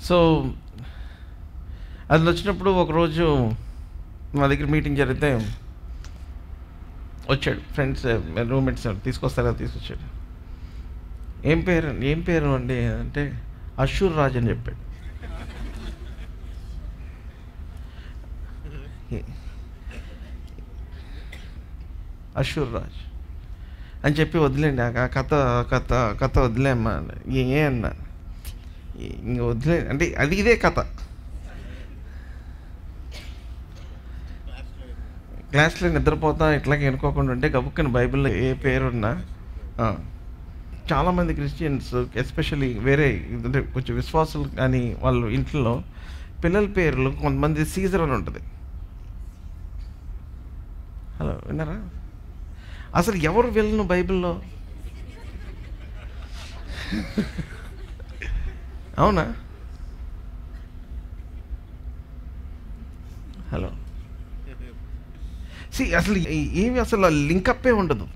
సో అది వచ్చినప్పుడు ఒకరోజు మా దగ్గర మీటింగ్ జరిగితే వచ్చాడు. ఫ్రెండ్స్ రూమ్మేట్స్ తీసుకొస్తారా, తీసుకొచ్చాడు. ఏం పేరు అండి అంటే అశూర్ రాజ్ అని చెప్పాడు. అశూర్ రాజ్ అని చెప్పి వదిలేండి, ఆ కథ వదిలేమ్మా. ఏ అన్నా ఇంక వదిలే అంటే అది ఇదే కథ. క్లాస్లో నిద్రపోతా ఇట్లాగే అనుకోకుండా ఉంటే గబుక్కని బైబిల్లో ఏ పేరున్నా, చాలామంది క్రిస్టియన్స్ ఎస్పెషల్లీ వేరే అంటే కొంచెం విశ్వాసులు కానీ వాళ్ళు ఇంట్లో పిల్లల పేర్లు కొంతమంది సీజర్ అని ఉంటుంది. హలో విన్నారా? అసలు ఎవరు వెళ్ళను బైబిల్లో? అవునా? హలో అసలు ఏమి అసలు లింకప్పే ఉండదు.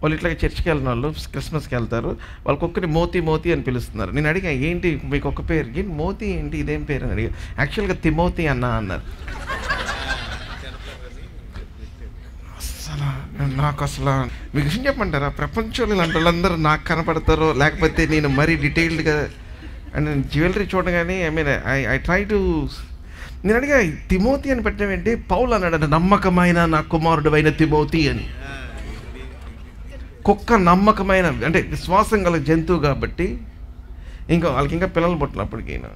వాళ్ళు ఇట్లా చర్చికి వెళ్ళిన వాళ్ళు క్రిస్మస్కి వెళ్తారు, వాళ్ళకి ఒక్కరి మోతి అని పిలుస్తున్నారు. నేను అడిగా, ఏంటి మీకు ఒక పేరు, ఏంటి మోతి ఏంటి, ఇదేం పేరు అని అడిగా. యాక్చువల్గా తిమోతి అన్నారు. నాకు అసలు మీకు విషయం చెప్పమంటారా, ప్రపంచంలో ఇలాంటి వాళ్ళందరూ నాకు కనపడతారో లేకపోతే నేను మరీ డీటెయిల్డ్గా అండ్ నేను జ్యువెలరీ చూడగానే ఐ ట్రై టు. నేను అడిగా, తిమోతి అని పెట్టడం పౌలు అన్నాడు, నమ్మకమైన నా కుమారుడు అయిన తిమోతి అని. కుక్క నమ్మకమైన అంటే విశ్వాసం గల జంతువు కాబట్టి ఇంకా వాళ్ళకి ఇంకా పిల్లలు పుట్టినప్పటికైనా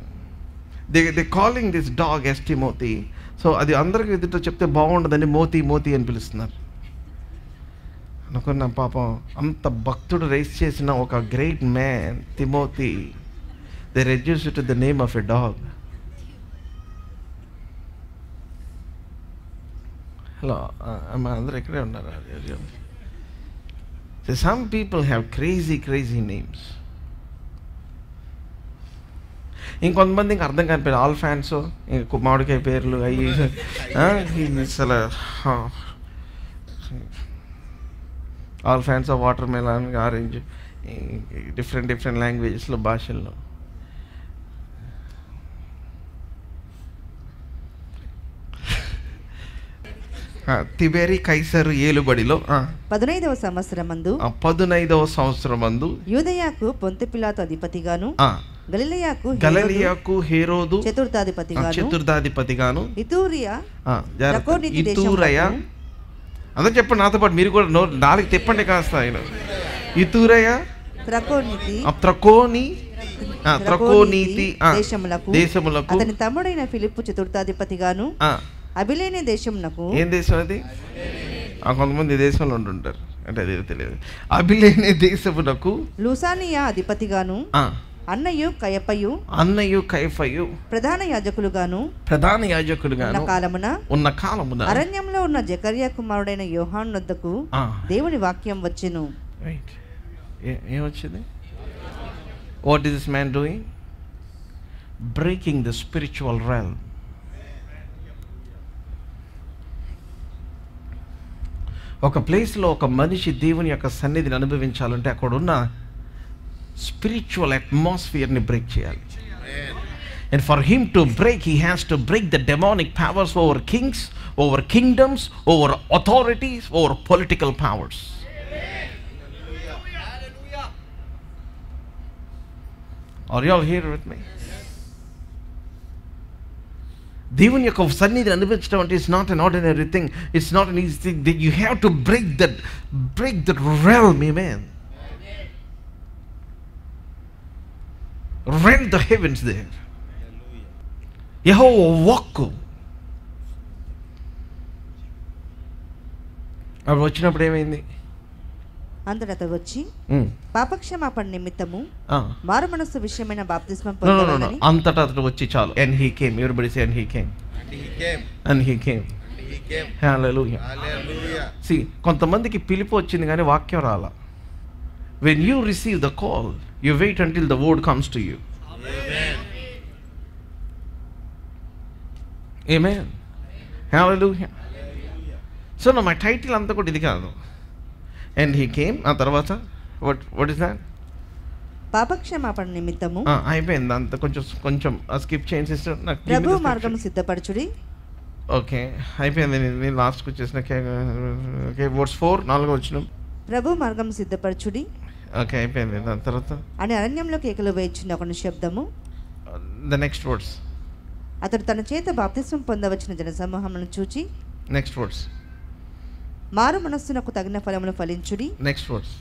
they calling this dog as Timothy. So అది అందరికీ ఎదుట చెప్తే బాగుండదని మోతి అని పిలుస్తున్నారు. అనుకున్న పాపం అంత భక్తుడు రైస్ చేసిన ఒక great man Timothy, they reduce to the name of a dog. Hello మా అందరూ ఇక్కడే ఉన్నారు. Some people have crazy names. ఇంకొంతమంది ఇంకా అర్థం కాని పేరు, ఆల్ ఫ్యాన్స్, ఇంక మామిడికాయ పేర్లు అవి అసలు all fans of watermelon, orange, different లాంగ్వేజెస్లో, భాషల్లో. తిబెరి కైసరు ఏలుబడిలో 15వ సంవత్సరమందు 15వ సంవత్సరమందు యూదయాకు పొంతు పిలాతు అధిపతిగాను, గలిలయకు హేరోదు చతుర్థాధిపతిగాను, ఇతూరయ అదే చెప్పండి నాతో పాటు మీరు కూడా నాలుగు తిప్పండి కాస్త. ఆయన ఇతూరయ త్రకోనీతి దేశములకు, అతని తమ్ముడైన ఫిలిప్పు చతుర్థాధిపతిగాను, అబిలేనే దేశమునకు. ఏం దేశం అది? కొంతమంది దేశంలో ఉంటుంటారు అంటే అదే తెలియదు. అబిలేనే దేశమునకు లూసానియా అధిపతిగాను, అన్నయు కయఫయు ప్రధాన యాజకులుగాను ఉన్న కాలమున అరణ్యంలో ఉన్న జకర్యా కుమారుడైన యోహాను వద్దకు దేవుని వాక్యం వచ్చెను. ఏమొచ్చింది? What is this man doing? Breaking the spiritual realm. ఒక ప్లేస్లో ఒక మనిషి దేవుని యొక్క సన్నిధిని అనుభవించాలంటే అక్కడున్న స్పిరిచువల్ అట్మాస్ఫియర్ని బ్రేక్ చేయాలి. And for him to break, he has to break the demonic powers over kings, over kingdoms, over authorities, over political powers. Are you all here with me? దేవుని యొక్క సన్నిధిని అనుభవించడం అంటే it's not an ordinary thing, it's not an easy thing. You have to break that realm, amen. Rend the heavens there. యెహోవా వాక్కు అప్పుడు వచ్చినప్పుడు ఏమైంది? అంతటా అతడు వచ్చి పాపక్షమాపణ నిమిత్తము మారు మనస్సు విషయమైన బాప్తిస్మం పొందవలెనని. అంతటా అతడు వచ్చి చాలు. And he came. Everybody say and he came. And he came. Hallelujah. See, కొంతమందికి పిలుపు వచ్చింది కానీ వాక్యం రాలా. When you receive the call, you wait until the word comes to you. Amen. Hallelujah. So now my title అంతా కూడా ఇది కాదు. And he came. ఆ తర్వాత what is that? పాపక్షమాపణ నిమిత్తము. అయిపోయింది అంత. కొంచెం స్కిప్ చేయండి సిస్టర్. ప్రభు మార్గం సిద్ధపరచుడి. ఓకే అయిపోయింది. నేను లాస్ట్కి వచ్చేసిన వర్స్ 4 4వ వచనం. ప్రభు మార్గం సిద్ధపరచుడి. ఓకే అయిపోయింది. దాని తర్వాత అని అరణ్యంలో కేకలు వేయించిన ఒక శబ్దము. The next words. అతడు తన చేత బాప్తిస్మం పొందవచ్చిన జనసమూహమును చూచి. Next words. మారు మనస్సునకు తగిన ఫలములు ఫలించుడి. Next words.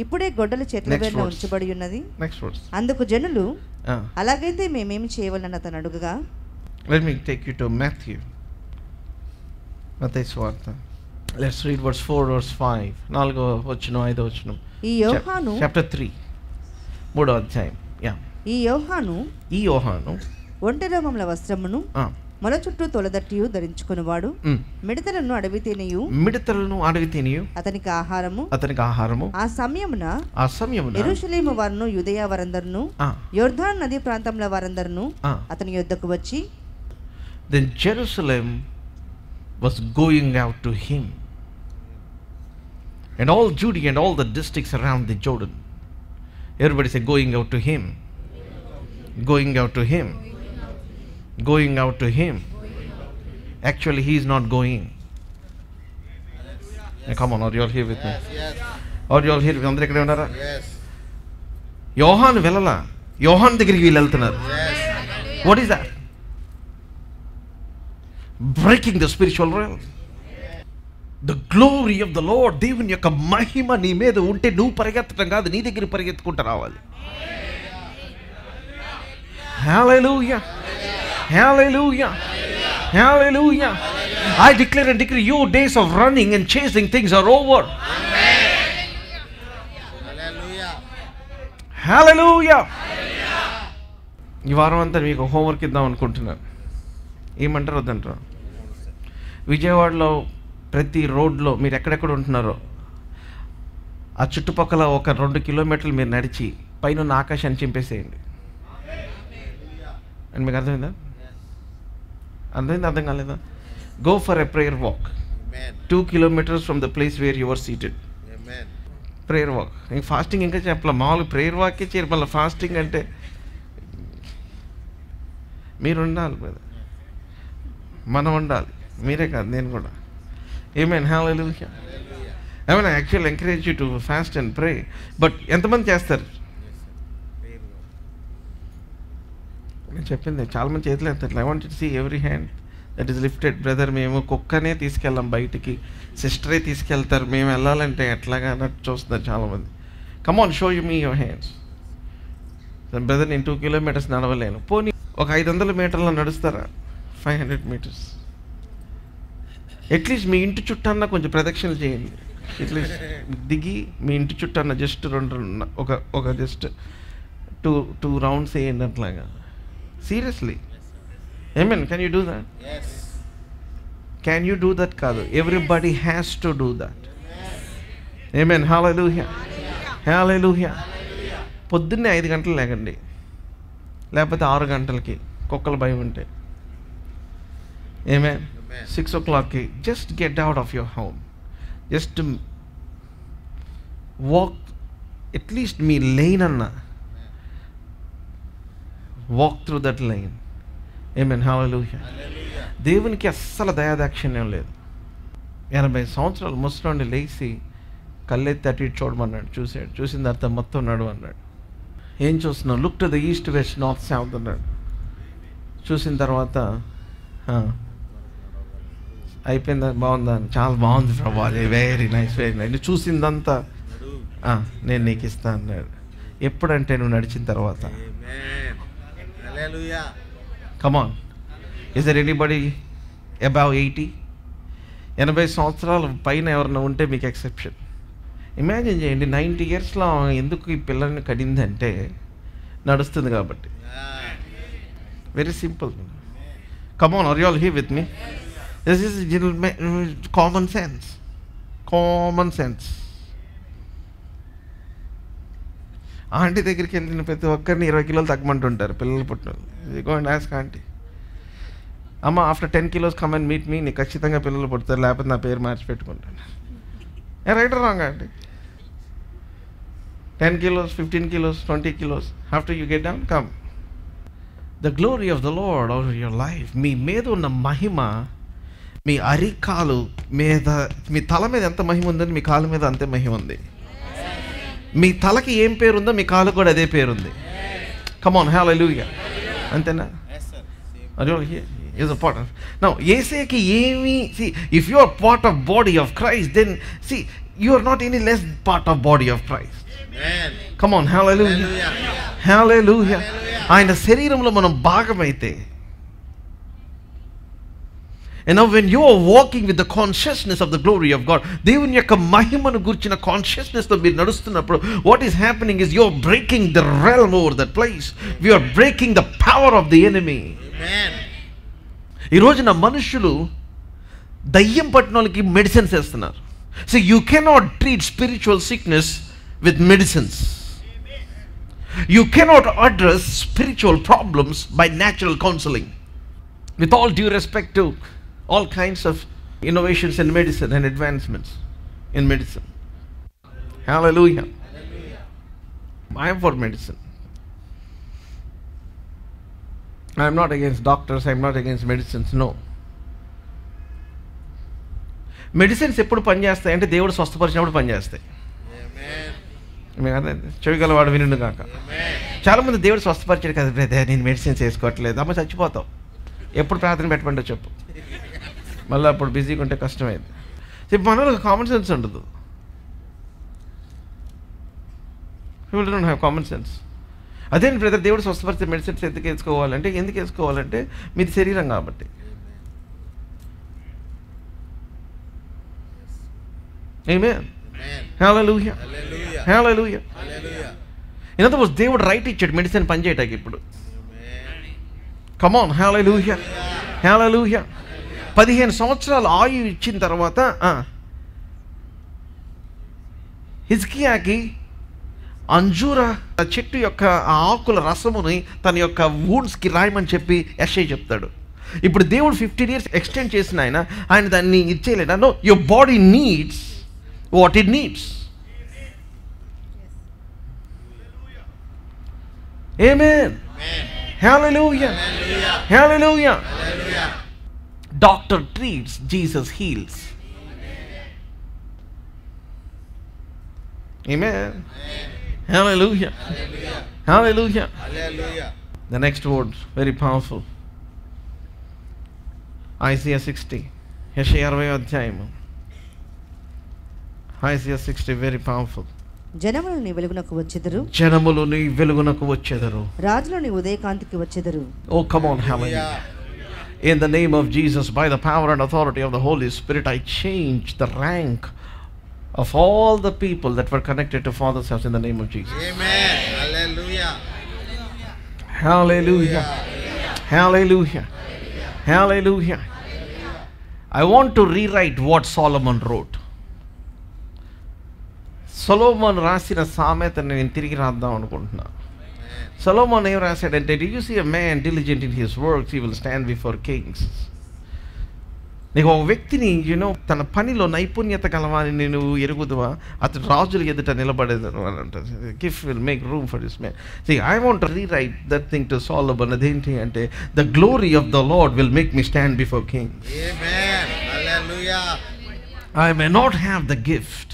ఇప్పుడే గొడ్డలి చేతుల వేరులో ఉంచబడి ఉన్నది. Next words. అందుకు జనులు అలాగైతే మేమేమి చేయవలన అతను అడుగగా. Let me take you to Matthew. మత్తయి సువార్త. Let's read verse 4 verse 5. 4వ వచనం 5వ వచనం. ఈ యోహాను chapter 3 3వ అధ్యాయం. ఈ యోహాను ఒంటె రోమముల వస్త్రమును మొల చుట్టూ తొలదట్టియు ధరించుకునివాడు. మిడతలను అడవి తేనియు అతనికి ఆహారము. ఆ సమయమున యెరూషలేము వారును యూదయ వారందరును యొర్దాను నది ప్రాంతంలో వారందరును అతని యొద్దకు వచ్చి. Then Jerusalem was going out to him, and all Judea and all the districts around the Jordan. Everybody say going out to him. Going out to him. Going out to him. Actually he is not going. Come on, are you all here with me? Are you all here? అందరూ ఇక్కడే ఉన్నారా? యోహాను వెళ్ళలా, యోహాను దగ్గరికి వీళ్ళు వెళ్తున్నారు. What is that? Breaking the spiritual realm. The glory of the Lord. దేవుని యొక్క మహిమ నీ మీద ఉంటే నువ్వు పరిగెత్తడం కాదు, నీ దగ్గర పరిగెత్తుకుంటూ రావాలి. Hallelujah. Hallelujah. Hallelujah. I declare and decree your days of running and chasing things are over. Hallelujah. Hallelujah. ఈ వారం అంతా మీకు హోంవర్క్ ఇద్దాం అనుకుంటున్నాను. ఏమంటారు వద్దంటారు? విజయవాడలో ప్రతి రోడ్లో మీరు ఎక్కడెక్కడ ఉంటున్నారో ఆ చుట్టుపక్కల ఒక 2 కిలోమీటర్లు మీరు నడిచి పైన ఉన్న ఆకాశాన్ని చింపేసేయండి. అని మీకు అర్థమైందా? అర్థం కాలేదా? Go for a prayer walk 2 kilometers from the place where you are seated. Prayer walk. ఇంక ఫాస్టింగ్ ఇంకా చెప్పాలి, మామూలు ప్రేయర్ వాకే చేయరు. మళ్ళీ ఫాస్టింగ్ అంటే మీరు ఉండాలి బ్రదర్, మనం ఉండాలి, మీరే కాదు నేను కూడా. Amen. Hallelujah. I mean actual encourage you to fast and pray. But ఎంతమంది చేస్తారు? నేను చెప్పింది చాలామంది చేతులు ఎత్తారు. I want to see every hand that is lifted. Brother మేము కుక్కనే తీసుకెళ్ళాం బయటికి, సిస్టరే తీసుకెళ్తారు, మేము వెళ్ళాలంటే ఎట్లాగా అన్నట్టు చూస్తున్నారు చాలామంది. Come on, show you me your hands. Brother నేను 2 kilometers నడవలేను. పోనీ ఒక 500 మీటర్లు నడుస్తారా? 500 meters. అట్లీస్ట్ మీ ఇంటి చుట్టన్నా కొంచెం ప్రదక్షిణలు చేయండి. అట్లీస్ట్ దిగి మీ ఇంటి చుట్టన్నా జస్ట్ ఒక జస్ట్ 2 rounds వేయండి అట్లాగా. Seriously. Amen. Can you do that? Can you do that? కాదు, everybody has to do that. Amen. Hallelujah. Hallelujah. పొద్దున్నే 5 గంటలు లేకండి, లేకపోతే 6 గంటలకి కుక్కల భయం ఉంటే. ఆమేన్. 6 o'clockకి just get out of your home, just walk at least మీ లైన్ అన్న walk through that line. Amen. Hallelujah. దేవునికి అస్సలు దయాదాక్షిణ్యం లేదు. 80 సంవత్సరాలు ముసలోండి లేచి కళ్ళెత్తి అటు ఇటు చూడమన్నాడు. చూసిన తర్వాత మొత్తం నడు అన్నాడు. ఏం చూస్తున్నావు? Look to the east west north south అన్నాడు. చూసిన తర్వాత అయిపోయిందా? బాగుందా? చాలా బాగుంది Prabha, very nice, very nice. చూసిందంతా నేను నీకు ఇస్తా అన్నాడు. ఎప్పుడంటే నువ్వు నడిచిన తర్వాత. Come on, is there anybody above 80? 80 సంవత్సరాల పైన ఎవరైనా ఉంటే మీకు ఎక్సెప్షన్. ఇమాజిన్ చేయండి, 90 yearsలో ఎందుకు ఈ పిల్లల్ని కడిందంటే నడుస్తుంది కాబట్టి. Very simple. Come on, are you all here with me? This is common sense. Common sense. Aunty దగ్గరికి వెళ్ళిన ప్రతి ఒక్కరిని 20 kilos తగ్గమంటుంటారు పిల్లలు పుట్టిన. గో అండ్ ఆస్క్ ఆంటీ, అమ్మ after 10 kilos come and meet me, నీకు ఖచ్చితంగా పిల్లలు పుడతారు, లేకపోతే నా పేరు మార్చి పెట్టుకుంటాను. Right or wrong aunty? 10 kilos, 15 kilos, 20 kilos, after you get down, come. The glory of the Lord over your life. మీ మీద ఉన్న మహిమ మీ అరికాలు మీద, మీ తల మీద ఎంత మహిమ ఉందని మీ కాలు మీద అంతే మహిమ ఉంది. మీ తలకి ఏం పేరు ఉందో మీ కాలు కూడా అదే పేరుంది. కమ్ ఆన్, హల్లెలూయా. అంతేనా? is a part of. Now ఏసేకి ఏమి, see, if you are part of body of Christ, then see, you are not any less part of body of Christ. Amen. Come on, hallelujah. Hallelujah. ఆయన శరీరంలో మనం భాగమైతే. And now when you are walking with the consciousness of the glory of God, దేవుని యొక్క మహిమను గురించిన కాన్షియస్నెస్తో మీరు నడుస్తున్నప్పుడు, what is happening is you are breaking the realm over that place. We are breaking the power of the enemy. Amen. ఈ రోజున మనుషులు దయ్యం పట్టిన వాళ్ళకి మెడిసిన్స్ వేస్తున్నారు. So you cannot treat spiritual sickness with medicines. You cannot address spiritual problems by natural counselling. With all due respect to all kinds of innovations in medicine and advancements in medicine. Hallelujah. I am for medicine. I am not against doctors, I am not against medicines, no. Medicines ఎప్పుడు పనిచేస్తాయి అంటే దేవుడు స్వస్థపరిచినప్పుడు పనిచేస్తాయి. చెవిగలవాడు వినుడు కాక. చాలామంది దేవుడు స్వస్థపరిచాడు కదా బ్రదర్, నేను మెడిసిన్స్ వేసుకోవట్లేదు. అమ్మ చచ్చిపోతావు. ఎప్పుడు ప్రార్థన పెట్టమంటే చెప్పు, మళ్ళీ అప్పుడు బిజీగా ఉంటే కష్టమైంది. ఇప్పుడు మనలో కామన్ సెన్స్ ఉండదు. People don't have common sense. అదే బ్రదర్, దేవుడు స్వస్థపరిచే మెడిసిన్స్ ఎందుకు వేసుకోవాలంటే మీది శరీరం కాబట్టి. ఆమేన్. Hallelujah. Hallelujah. In other words, దేవుడు రైట్ ఇచ్చాడు మెడిసిన్ పనిచేయటానికి ఇప్పుడు. Come on, hallelujah. హల్లెలూయా. 15 సంవత్సరాలు ఆయువు ఇచ్చిన తర్వాత హిజ్కియాకి అంజూర చెట్టు యొక్క ఆ ఆకుల రసముని తన యొక్క వూండ్స్కి రాయమని చెప్పి యెషయా చెప్తాడు. ఇప్పుడు దేవుడు 15 years ఎక్స్టెండ్ చేసిన ఆయన దాన్ని ఇచ్చేయలేడా? No, your body needs what it needs. Amen. Hallelujah. Hallelujah. Doctor treats, Jesus heals. Amen. Hallelujah. Hallelujah. Hallelujah. The next word, very powerful. Isaiah 60. యెషయా 60వ అధ్యాయము. Isaiah 60, very powerful. జనములు నీ వెలుగునకు వచ్చెదరు, జనములు నీ వెలుగునకు వచ్చెదరు, రాజులు నీ ఉదయకాంతికి వచ్చెదరు. Oh, come on, hallelujah. In the name of Jesus, by the power and authority of the Holy Spirit, I change the rank of all the people that were connected to Father's house in the name of Jesus. Amen. Hallelujah. Hallelujah. Hallelujah. Hallelujah. I want to rewrite what Solomon wrote. Solomon రాసిన సామెతని నేను తిరిగి రాద్దాం అనుకుంటున్నా. సొలొమోన్ ఏం రాశాడంటే, do you see a man diligent in his works, he will stand before kings. నీకు ఒక వ్యక్తిని తన పనిలో నైపుణ్యత కలవాని నేను ఎరుగుదువా, అతడు రాజుల ఎదుట నిలబడేదను అని అంటారు. Gift will make room for this man. See, I want to rewrite that thing to Solomon. అదేంటి అంటే, the glory of the Lord will make me stand before kings. Amen. Hallelujah. I may not have the gift,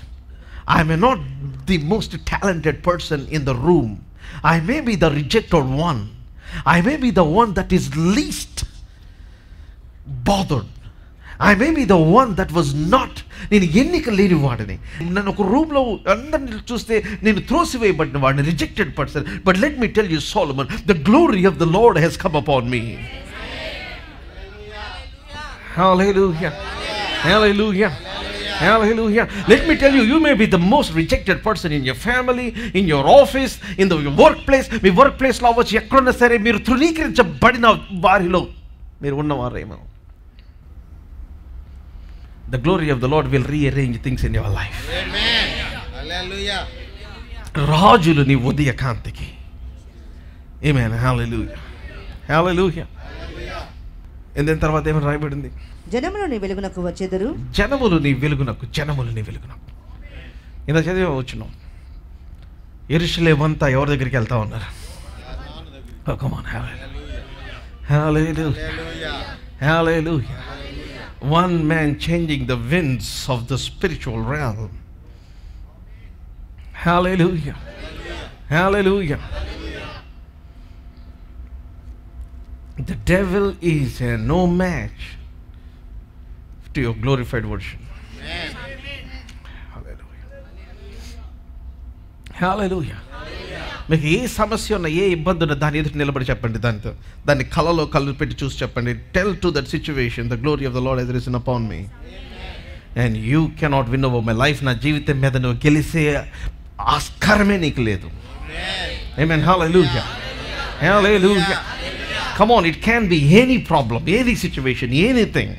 I may not the most talented person in the room, I may be the rejected one, I may be the one that is least bothered, I may be the one that was not, నేను ఎన్నిక లేని వాడిని, నన్ను ఒక రూమ్లో అందరిని చూస్తే నేను త్రోసివేయబడిన వాడిని, rejected person. But let me tell you Solomon, the glory of the Lord he's come upon me. Hallelujah. Hallelujah. Hallelujah. Let me tell you, you may be the most rejected person in your family, in your office, in the workplace. మీ వర్క్ప్లేస్లో అవ్వచ్చు, ఎక్కడున్నా సరే మీరు తృణీకరించబడిన వారిలో మీరు ఉన్నవారేమో. The glory of the Lord will rearrange things in your life. Amen. Hallelujah. రాజులు నీ ఉదయ కాంతికి. Amen. Hallelujah. Hallelujah. దాని తర్వాత ఏమైనా రాయబడింది? జనములు నీ వెలుగునకు వచ్చెదరు, జనములు నీ వెలుగునకు, జనములు నీ వెలుగునకు. ఇంత చదివచ్చును. యెరూషలేము అంతా ఎవరి దగ్గరికి వెళ్తా ఉన్నారు? Oh, come on. Hallelujah. Hallelujah. Hallelujah. One man changing the winds of the spiritual realm. Hallelujah. Hallelujah. The devil is no match to your glorified version. Hallelujah. Hallelujah. మీకు ఏ సమస్య ఉన్నా, ఏ ఇబ్బంది ఉన్నా దాని ఎదుటి నిలబడి చెప్పండి, దాన్ని కళ్ళలో కళ్ళు పెట్టి చూసి చెప్పండి. Tell to that situation, the glory of the Lord has రిసన్ upon me and you cannot win over my life. నా జీవితం మీద నువ్వు గెలిసే ఆస్కారమే నీకు లేదు. ఆమేన్. Hallelujah. Hallelujah. Come on, it can be any problem, any situation, anything.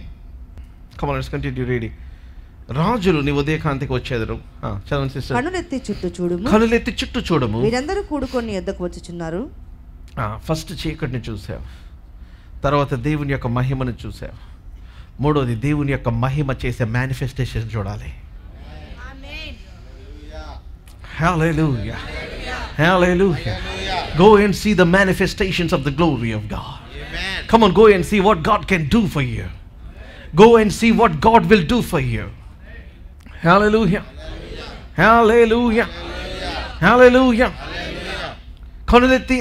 Come on, let's continue reading. రాజులు నీ ఉదయకాంతికి వచ్చేదరు. చదవండి sister. కనులెత్తి చుట్టూ చూడుము, కనులెత్తి చుట్టూ చూడము, వీరందరూ కూడుకొని నీ యొద్దకు వచ్చుచున్నారు. ఫస్ట్ చీకటిని చూసావు, తర్వాత దేవుని యొక్క మహిమను చూసావు, మూడోది దేవుని యొక్క మహిమ చేసే మేనిఫెస్టేషన్ చూడాలి. Hallelujah. Hallelujah. Go and see the manifestations of the glory of God. Amen. Come on, go and see what God can do for you. Go and see what God will do for you. Hallelujah. Hallelujah. Hallelujah. కనులెత్తి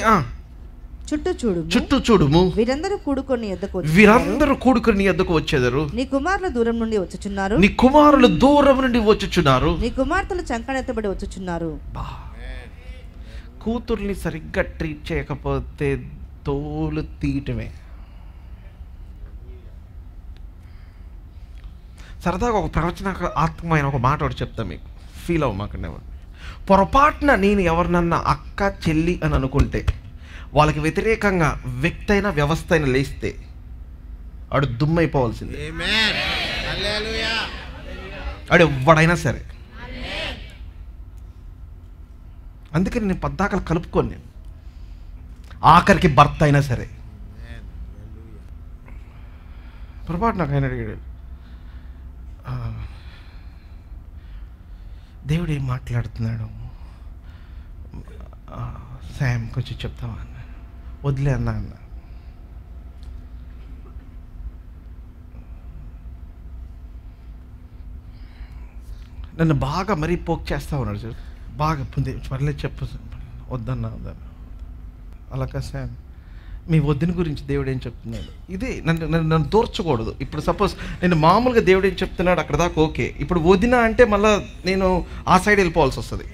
చుట్టూ చూడుము, వీరందరూ కూడుకొని నీ యొద్దకు వీరందరూ కూడుకొని నీ యొద్దకు వచ్చేదరు. నీ కుమారులు దూరం నుండి వచ్చుచున్నారు, నీ కుమారులు దూరం నుండి వచ్చుచున్నారు, నీ కుమార్తెలు చంకనెత్తబడి వచ్చుచున్నారు. కూతుర్ని సరిగ్గా ట్రీట్ చేయకపోతే తోలు తీయటమే. సరదాగా ఒక ప్రవచన ఆత్మైన ఒక మాట ఒకటి చెప్తా మీకు, ఫీల్ అవ్వమాకండి. పొరపాటున నేను ఎవరినన్నా అక్క చెల్లి అని అనుకుంటే, వాళ్ళకి వ్యతిరేకంగా వ్యక్తి అయినా వ్యవస్థ అయినా లేస్తే ఆడు దుమ్మైపోవాల్సింది. Amen. Hallelujah. ఆడు ఎవడైనా సరే. అందుకని నేను పద్దాకలు కలుపుకోను. నేను ఆఖరికి భర్త అయినా సరే. పొరపాటు నాకు ఆయన అడిగాడు, దేవుడు ఏం మాట్లాడుతున్నాడు శామ్, కొంచెం చెప్తావా అన్న. వదిలే అన్న. నన్ను బాగా మరీ పోక్ చేస్తా ఉన్నాడు సార్, బాగా పర్లేదు చెప్పు, వద్దన్నా. అలాగా శామ్, మీ వద్దని గురించి దేవుడు ఏం చెప్తున్నాడు? ఇదే నన్ను దూర్చకూడదు. ఇప్పుడు సపోజ్ నేను మామూలుగా దేవుడు ఏం చెప్తున్నాడు అక్కడ దాకా ఓకే, ఇప్పుడు వదిన అంటే మళ్ళీ నేను ఆ సైడ్ వెళ్ళిపోవాల్సి వస్తుంది.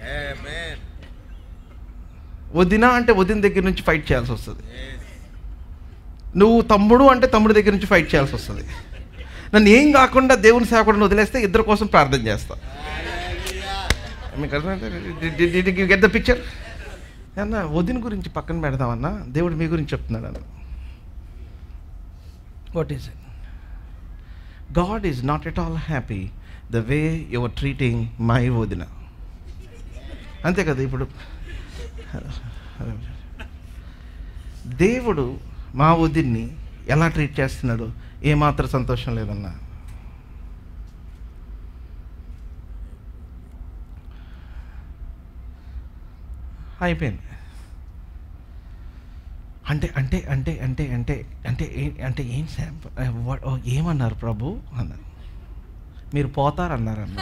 వదిన అంటే వదిన దగ్గర నుంచి ఫైట్ చేయాల్సి వస్తుంది. నువ్వు తమ్ముడు అంటే తమ్ముడి దగ్గర నుంచి ఫైట్ చేయాల్సి వస్తుంది. నన్ను ఏం కాకుండా దేవుని సేవకుడిని వదిలేస్తే ఇద్దరి కోసం ప్రార్థన చేస్తా. మీకు అర్థమైతే గెట్ ద పిక్చర్ అన్న. వదిన గురించి పక్కన పెడదామన్నా, దేవుడు మీ గురించి చెప్తున్నాడు అన్న. What is it? God is not at all happy the way your treating my వదిన. అంతే కదా. ఇప్పుడు దేవుడు మా వదిన్ని ఎలా ట్రీట్ చేస్తున్నాడు ఏమాత్రం సంతోషం లేదన్నా. అయిపోయింది. అంటే అంటే అంటే అంటే అంటే అంటే అంటే ఏం ఏమన్నారు ప్రభు అన్నారు. మీరు పోతారన్నారన్న.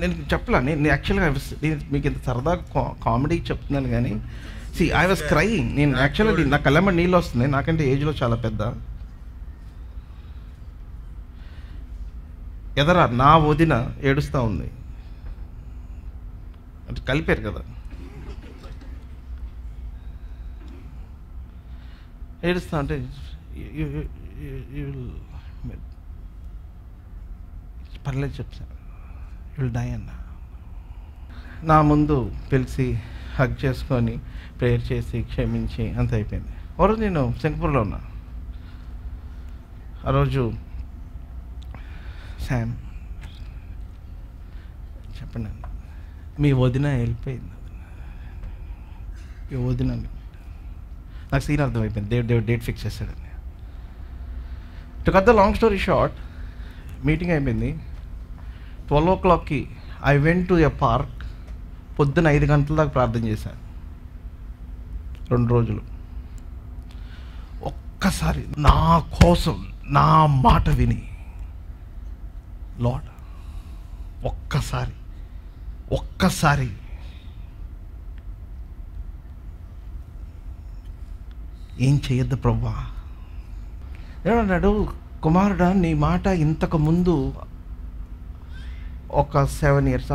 నేను చెప్పలా, నేను యాక్చువల్గా మీకు ఇంత సరదాగా కామెడీ చెప్తున్నాను కానీ ఐ వాజ్ క్రైయింగ్. నేను యాక్చువల్గా నా కళ్ళమ్మ నీళ్ళు వస్తున్నాయి, నాకంటే ఏజ్లో చాలా పెద్ద. ఎదరా నా వదిన ఏడుస్తూ ఉంది. అంటే కలిపారు కదా, ఏడుస్తా అంటే పర్లేదు చెప్తాను, విల్ డై అన్న. నా ముందు పిలిచి హగ్ చేసుకొని ప్రేయర్ చేసి క్షమించి అంత అయిపోయింది. ఒకరోజు నేను సింగపూర్లో ఉన్నా. ఆ రోజు శామ్ చెప్పండి, మీ వదిన వెళ్ళిపోయింది. మీ వదిన నాకు సీన్ అర్థమైపోయింది. దేవుడు డేట్ ఫిక్స్ చేశాడని. To cut the long story short, meeting అయిపోయింది. 12 o'clockకి I went to a park. పొద్దున 5 గంటల దాకా ప్రార్థన చేశాను 2 రోజులు. ఒక్కసారి నా కోసం నా మాట విని లార్డ్, ఒక్కసారి ఏం చేయొద్దు ప్రభువా. ఏమన్నాడు, కుమారుడా నీ మాట ఇంతకు ముందు ఒక 7 years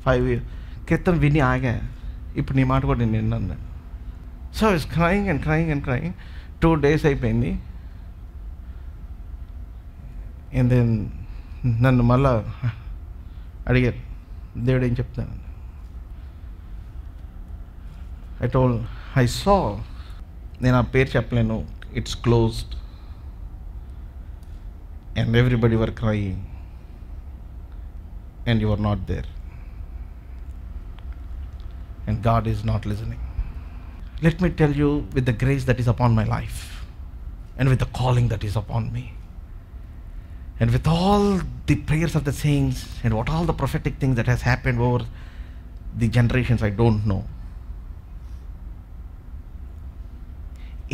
5 years క్రితం విని ఆగా, ఇప్పుడు నీ మాట కూడా నేను విన్నాను. So it's crying and crying and crying. 2 days అయిపోయింది. అండ్ దెన్ నన్ను మళ్ళా అడిగారు, దేవుడు ఏం చెప్తాను. ఐ సా, నేను ఆ పేరు చెప్పలేను, it's closed and everybody were crying and you are not there, and God is not listening. Let me tell you, with the grace that is upon my life and with the calling that is upon me and with all the prayers of the saints and what all the prophetic things that has happened over the generations, I don't know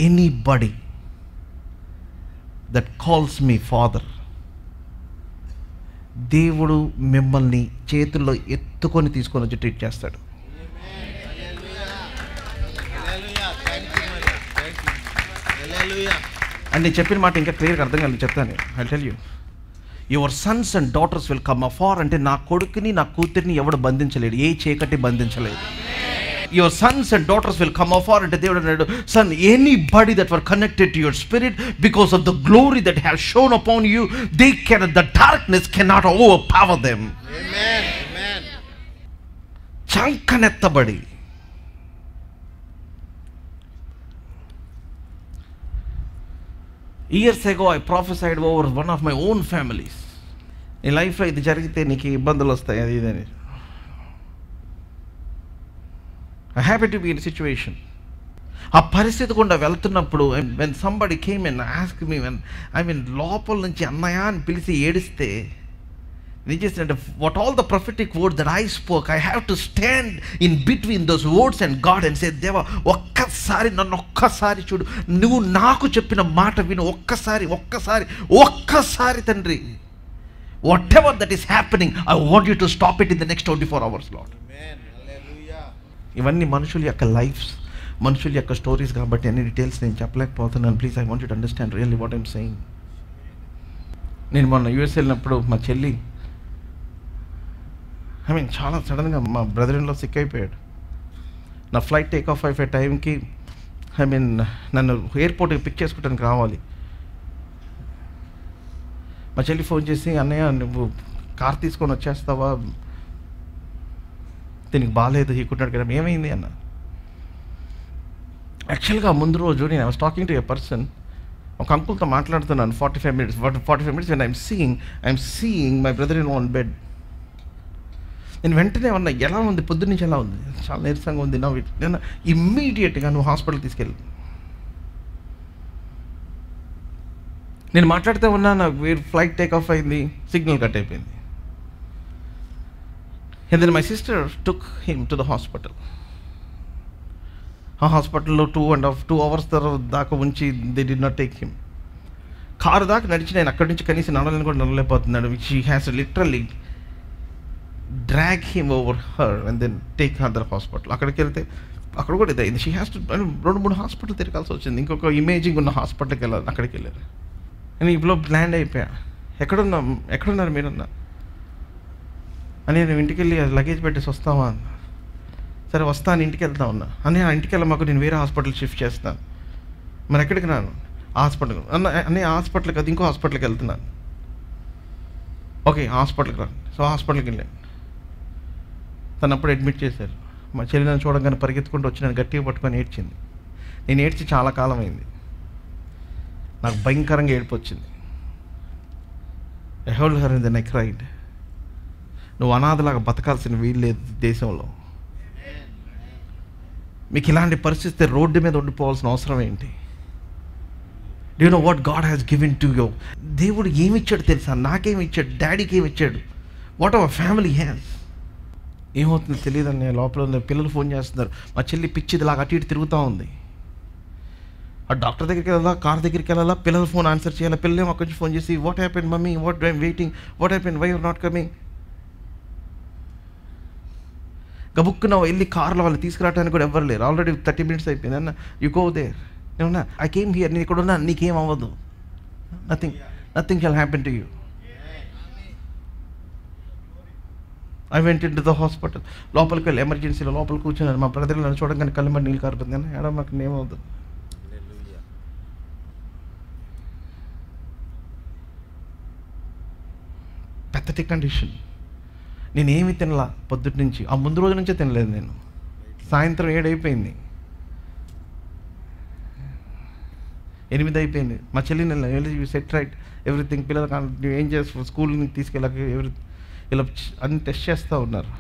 anybody that calls me father. దేవుడు మిమ్మల్ని చేతుల్లో ఎత్తుకొని తీసుకొని వచ్చి treat చేస్తాడు. And నేను చెప్పిన మాట ఇంకా క్లియర్గా అర్థం కాలేదు, చెప్తాను. I tell you, your Sons and daughters will come Afar. అంటే నా కొడుకుని నా కూతురిని ఎవడు బంధించలేడు, ఏ చీకటి బంధించలేదు. Your sons and daughters will come afar. And దేవుడు అన్నాడు, son, anybody that were connected to your spirit, because of the glory that has shone upon you, the darkness cannot overpower them. Amen. Amen. చంకనెత్తబడి Years ago, I prophesied over one of my own families. నీ లైఫ్లో ఇది జరిగితే నీకు ఇబ్బందులు వస్తాయి, అది ఇదని. I happen to be in a situation. ఆ పరిస్థితి గుండా వెళ్తున్నప్పుడు, when somebody came and asked me, లోపల నుంచి అన్నయ్య అని పిలిచి ఏడిస్తే, నేను చేసినట్టు what all the prophetic words that I spoke, I have to stand in between those words and God and say, దేవా ఒక్కసారి నన్ను ఒక్కసారి చూడు, నువ్వు నాకు చెప్పిన మాట విను, ఒక్కసారి తండ్రి, whatever that is happening, I want you to stop it in the next 24 hours, Lord. Amen. Hallelujah. ఇవన్నీ మనుషుల యొక్క లైఫ్స్, మనుషుల యొక్క స్టోరీస్ కాబట్టి అన్ని డీటెయిల్స్ నేను చెప్పలేకపోతున్నాను. Please, I want you to understand really what I'm saying. నేను మొన్న యూఎస్ వెళ్ళినప్పుడు మా చెల్లి చాలా సడన్గా మా బ్రదర్ ఇన్లో సిక్ అయిపోయాడు. నా ఫ్లైట్ టేక్ ఆఫ్ అయిపోయే టైంకి నన్ను ఎయిర్పోర్ట్కి పిక్ చేసుకోవడానికి రావాలి. మా చెల్లి ఫోన్ చేసి, అన్నయ్య నువ్వు కార్ తీసుకొని వచ్చేస్తావా, దీనికి బాగాలేదు, ఈ కుట్టాడు కదా. ఏమైంది అన్న? యాక్చువల్గా ముందు రోజు నేను I was talking to A person, ఒక అంకుల్తో మాట్లాడుతున్నాను 45 minutes when I'm seeing my brother in on bed. నేను వెంటనే ఉన్నా, ఎలా ఉంది, పొద్దున్న నుంచి ఎలా ఉంది, చాలా నీరసంగా ఉంది, నేను ఇమ్మీడియట్గా నువ్వు హాస్పిటల్ తీసుకెళ్ళి. నేను మాట్లాడుతూ ఉన్నా, నాకు ఫ్లైట్ టేక్ ఆఫ్ అయింది, సిగ్నల్ కట్ అయిపోయింది. And then my sister took him to the hospital. ఆ హాస్పిటల్లో 2 hours దాకా ఉంచి they did not take him. Car దాకా నడిచి నేను అక్కడి నుంచి కనీసం నడవలేని కూడా నడవలేకపోతున్నాడు. She has literally drag him over her and then take other hospital. అక్కడికి వెళ్తే అక్కడ కూడా ఇదైంది. షీ హ్యాస్ టు 2-3 హాస్పిటల్ తిరగాల్సి వచ్చింది. ఇంకొక ఇమేజింగ్ ఉన్న హాస్పిటల్కి వెళ్ళాలి, అక్కడికి వెళ్ళారు. నేను ఇప్పుడు ల్యాండ్ అయిపోయా. ఎక్కడున్నారు మీరన్నా అని, నేను ఇంటికి వెళ్ళి లగేజ్ పెట్టేసి వస్తావా అన్న. సరే వస్తాను, ఇంటికి వెళ్తా ఉన్నా అని. ఆ ఇంటికి వెళ్ళమాకు, నేను వేరే హాస్పిటల్ షిఫ్ట్ చేస్తాను. మరి ఎక్కడికి రాను? హాస్పిటల్ అన్నీ హాస్పిటల్కి అది ఇంకో హాస్పిటల్కి వెళ్తున్నాను. ఓకే హాస్పిటల్కి రాను. సో హాస్పిటల్కి వెళ్ళాను. తను అప్పుడు అడ్మిట్ చేశారు. మా చెల్లి నన్ను చూడగానే పరిగెత్తుకుంటూ వచ్చి నన్ను గట్టిగా పట్టుకొని ఏడ్చింది. నేను ఏడ్చి చాలా కాలం అయింది. నాకు భయంకరంగా ఏడుపు వచ్చింది. I hold her and then I cried. నువ్వు అనాథలాగా బతకాల్సిన వీలు లేదు దేశంలో. మీకు ఇలాంటి పరిస్థితి రోడ్డు మీద ఉండిపోవాల్సిన అవసరం ఏంటి? Do you know what God has given to you? దేవుడు ఏమి ఇచ్చాడు తెలుసా? నాకేమి ఇచ్చాడు, డాడీకి ఏమి ఇచ్చాడు, వాట్ అవర్ ఫ్యామిలీ హ్యాస్. ఏమవుతుందో తెలియదండి. లోపల ఉన్న పిల్లలు ఫోన్ చేస్తున్నారు, మా చెల్లి పిచ్చిదిలాగా అటు ఇటు తిరుగుతూ ఉంది. ఆ డాక్టర్ దగ్గరికి వెళ్ళాలా, కార్ దగ్గరికి వెళ్ళాలా, పిల్లలు ఫోన్ ఆన్సర్ చేయాలా. పిల్లలు అక్కడి నుంచి ఫోన్ చేసి, what happen mummy, what I'm waiting, what happen, why you're not coming. గబుక్కున వెళ్ళి కార్లో వాళ్ళు తీసుకురావడానికి కూడా ఎవరు లేరు. ఆల్రెడీ 30 minutes అయిపోయింది. అన్న యూ గో దేర్. నేనున్నా, ఐ కేమ్ హియర్, నేను ఇక్కడ ఉన్నా, నీకేం అవ్వదు, nothing shall happen to you. I went in to the hospital. లోపలికి వెళ్ళి ఎమర్జెన్సీలో లోపల కూర్చున్నాను. మా బ్రదర్ నన్ను చూడగానే కళ్ళమని నీళ్ళు కారుతుంది. కానీ ఏడా మాకు ఏమవుతుంది. పెద్దటి కండిషన్. నేనేమి తినలా పొద్దుటి నుంచి, ఆ ముందు రోజు నుంచే తినలేదు నేను. సాయంత్రం 7 అయిపోయింది, 8 అయిపోయింది. మా చెల్లి యూ సెట్ రైట్ ఎవ్రీథింగ్. పిల్లలు నువ్వు ఏం చేస్తావు, స్కూల్ నుంచి తీసుకెళ్ళక ఇలా అన్ని టెస్ట్ చేస్తూ ఉన్నారు.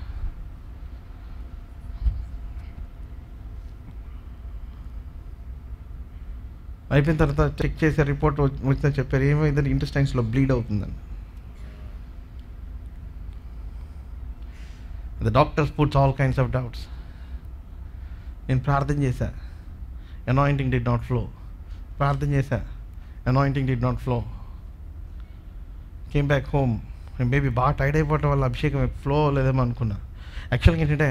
అయిపోయిన తర్వాత చెక్ చేసే రిపోర్ట్ వచ్చిన చెప్పారు, ఏమైందని ఇంటెస్టైన్స్లో బ్లీడ్ అవుతుందని. The doctors put all kinds of doubts. నేను ప్రార్థన చేశా, anointing did not flow. ప్రార్థన చేశా, anointing did not flow. Came back home. Maybe బాగా టైర్డ్ అయిపోవటం వల్ల అభిషేకం ఫ్లో లేదేమో అనుకున్నా. యాక్చువల్గా ఏంటంటే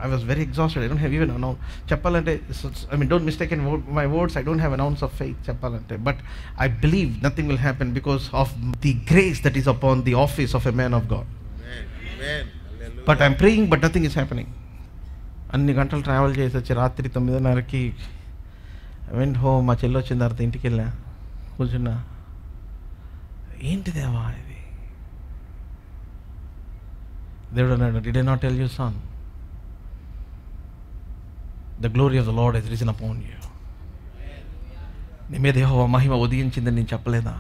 I was very exhausted. I don't have even చెప్పాలంటే, don't mistake in my words, I don't have an ounce of faith చెప్పాలంటే. But I believe nothing will happen because of the grace that is upon the office of a man of God. Amen. But I'm praying, but nothing is happening. అన్ని గంటలు travel చేసి వచ్చి రాత్రి 9:30కి went home. మా చెల్లి వచ్చిన తర్వాత ఇంటికి వెళ్ళా, కూర్చున్నా. ఏంటిదేవా ఇది? దేవుడు అన్నాడు, did I not tell you, son? The glory of the Lord has risen upon you. నీ మీద యెహోవా మహిమ ఉదయించిందని నేను చెప్పలేదా?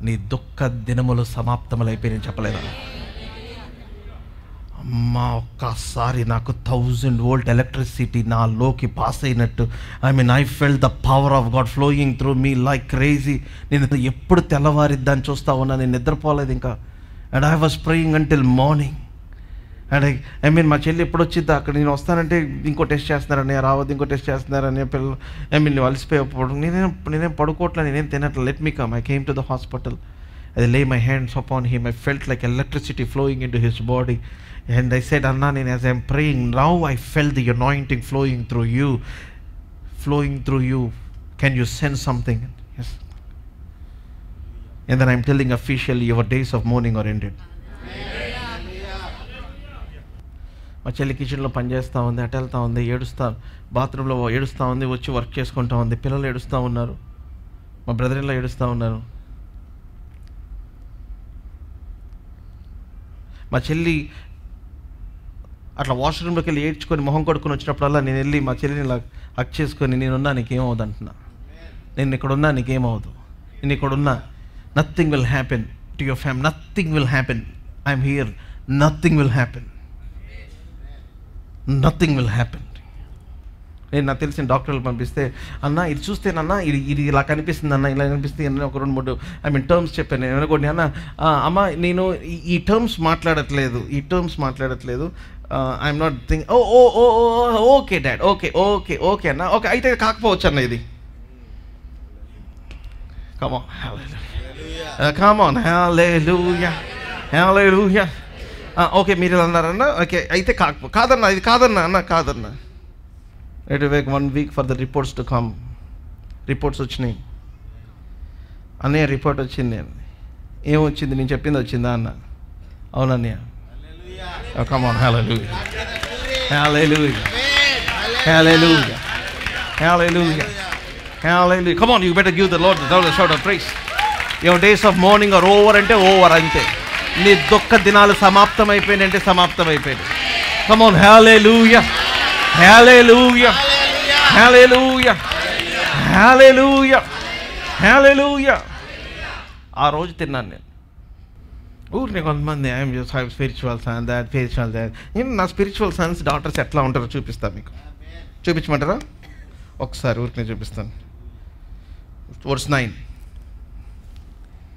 నీ దుఃఖ దినములు సమాప్తములైపోయి నేను చెప్పలేదా? అమ్మా, ఒక్కసారి నాకు 1000 వోల్ట్ ఎలక్ట్రిసిటీ నాలోకి పాస్ అయినట్టు, I felt the power of God flowing through me like crazy. నేను ఎప్పుడు తెల్లవారిద్దాన్ని చూస్తా ఉన్నా, నేను నిద్రపోలేదు ఇంకా. And I was praying until morning. And మా చెల్లి ఎప్పుడు వచ్చిద్దా, అక్కడ నేను వస్తానంటే ఇంకో టెస్ట్ చేస్తున్నారని, రావద్దు ఇంకో టెస్ట్ చేస్తున్నారని పిల్లలు నువ్వు అలసిపోయప్పుడు నేనేం పడుకోవట్లే, నేనేం తినట్లే. Let me come. I came to the hospital. I lay my hands upon him. I felt like electricity flowing into his body. And I said, Anna, as I'm praying, now I felt the anointing flowing through you. Flowing through you. Can you sense something? Yes. And then I'm telling officially, your days of mourning are ended. మా చెల్లి కిచెన్లో పనిచేస్తూ ఉంది, అటు వెళ్తూ ఉంది, బాత్రూంలో ఏడుస్తూ ఉంది, వచ్చి వర్క్ చేసుకుంటూ ఉంది. పిల్లలు ఏడుస్తూ ఉన్నారు, మా బ్రదర్ ఇన్లా ఏడుస్తూ ఉన్నారు. మా చెల్లి అట్లా వాష్రూమ్లోకి వెళ్ళి ఏడ్చుకొని మొహం కొడుకుని వచ్చినప్పుడల్లా నేను వెళ్ళి మా చెల్లిని ఇలా హక్ చేసుకొని, నేనున్నా నీకేమవుదు అంటున్నా. నేను ఇక్కడున్నా నీకేమవుదు, నేను ఇక్కడున్నా. Nothing will happen to your family, nothing will happen. I'm here, nothing will happen, nothing will happen. నేను నాకు తెలిసిన డాక్టర్లు పంపిస్తే, అన్న ఇది చూస్తేనన్నా ఇది ఇలా కనిపిస్తుంది అన్న, ఇలా కనిపిస్తుంది అన్న, ఒక 2-3 టర్మ్స్ చెప్పాను. నేను అనుకోండి, అన్న అమ్మ నేను ఈ టర్మ్స్ మాట్లాడట్లేదు, I'm not think okay dad, okay అన్న, ఓకే అయితే కాకపోవచ్చు అన్న ఇది. Come on hallelujah. ఓకే మీరు ఇలా అన్నారన్న, ఓకే అయితే కాదన్నా, ఇది కాదన్నా అన్న, కాదన్నా. It will take 1 week for the reports to come. Reports వచ్చినాయి. అన్నయ్య రిపోర్ట్ వచ్చింది. ఏమొచ్చింది? నేను చెప్పింది వచ్చిందా అన్న? అవునన్నయ్య. Come on, hallelujah. Hallelujah. Hallelujah. Hallelujah. Hallelujah. Come on, you better give the Lord a shout of praise. Your days of mourning are over అంటే ఓవర్ అంతే. నీ దుఃఖ దినాలు సమాప్తమైపోయినాయి అంటే సమాప్తమైపోయినాయి. Come on, hallelujah. Hallelujah. Hallelujah. Hallelujah. Hallelujah. ఆ రోజు తిన్నాను నేను. ఊరిని కొంతమంది I'm just have spiritual son that, spiritual that. నేను నా స్పిరిచువల్ సన్స్ డాటర్స్ ఎట్లా ఉంటారో చూపిస్తాను మీకు. చూపించమంటారా? ఒకసారి ఊరికి చూపిస్తాను. వర్స్ 9.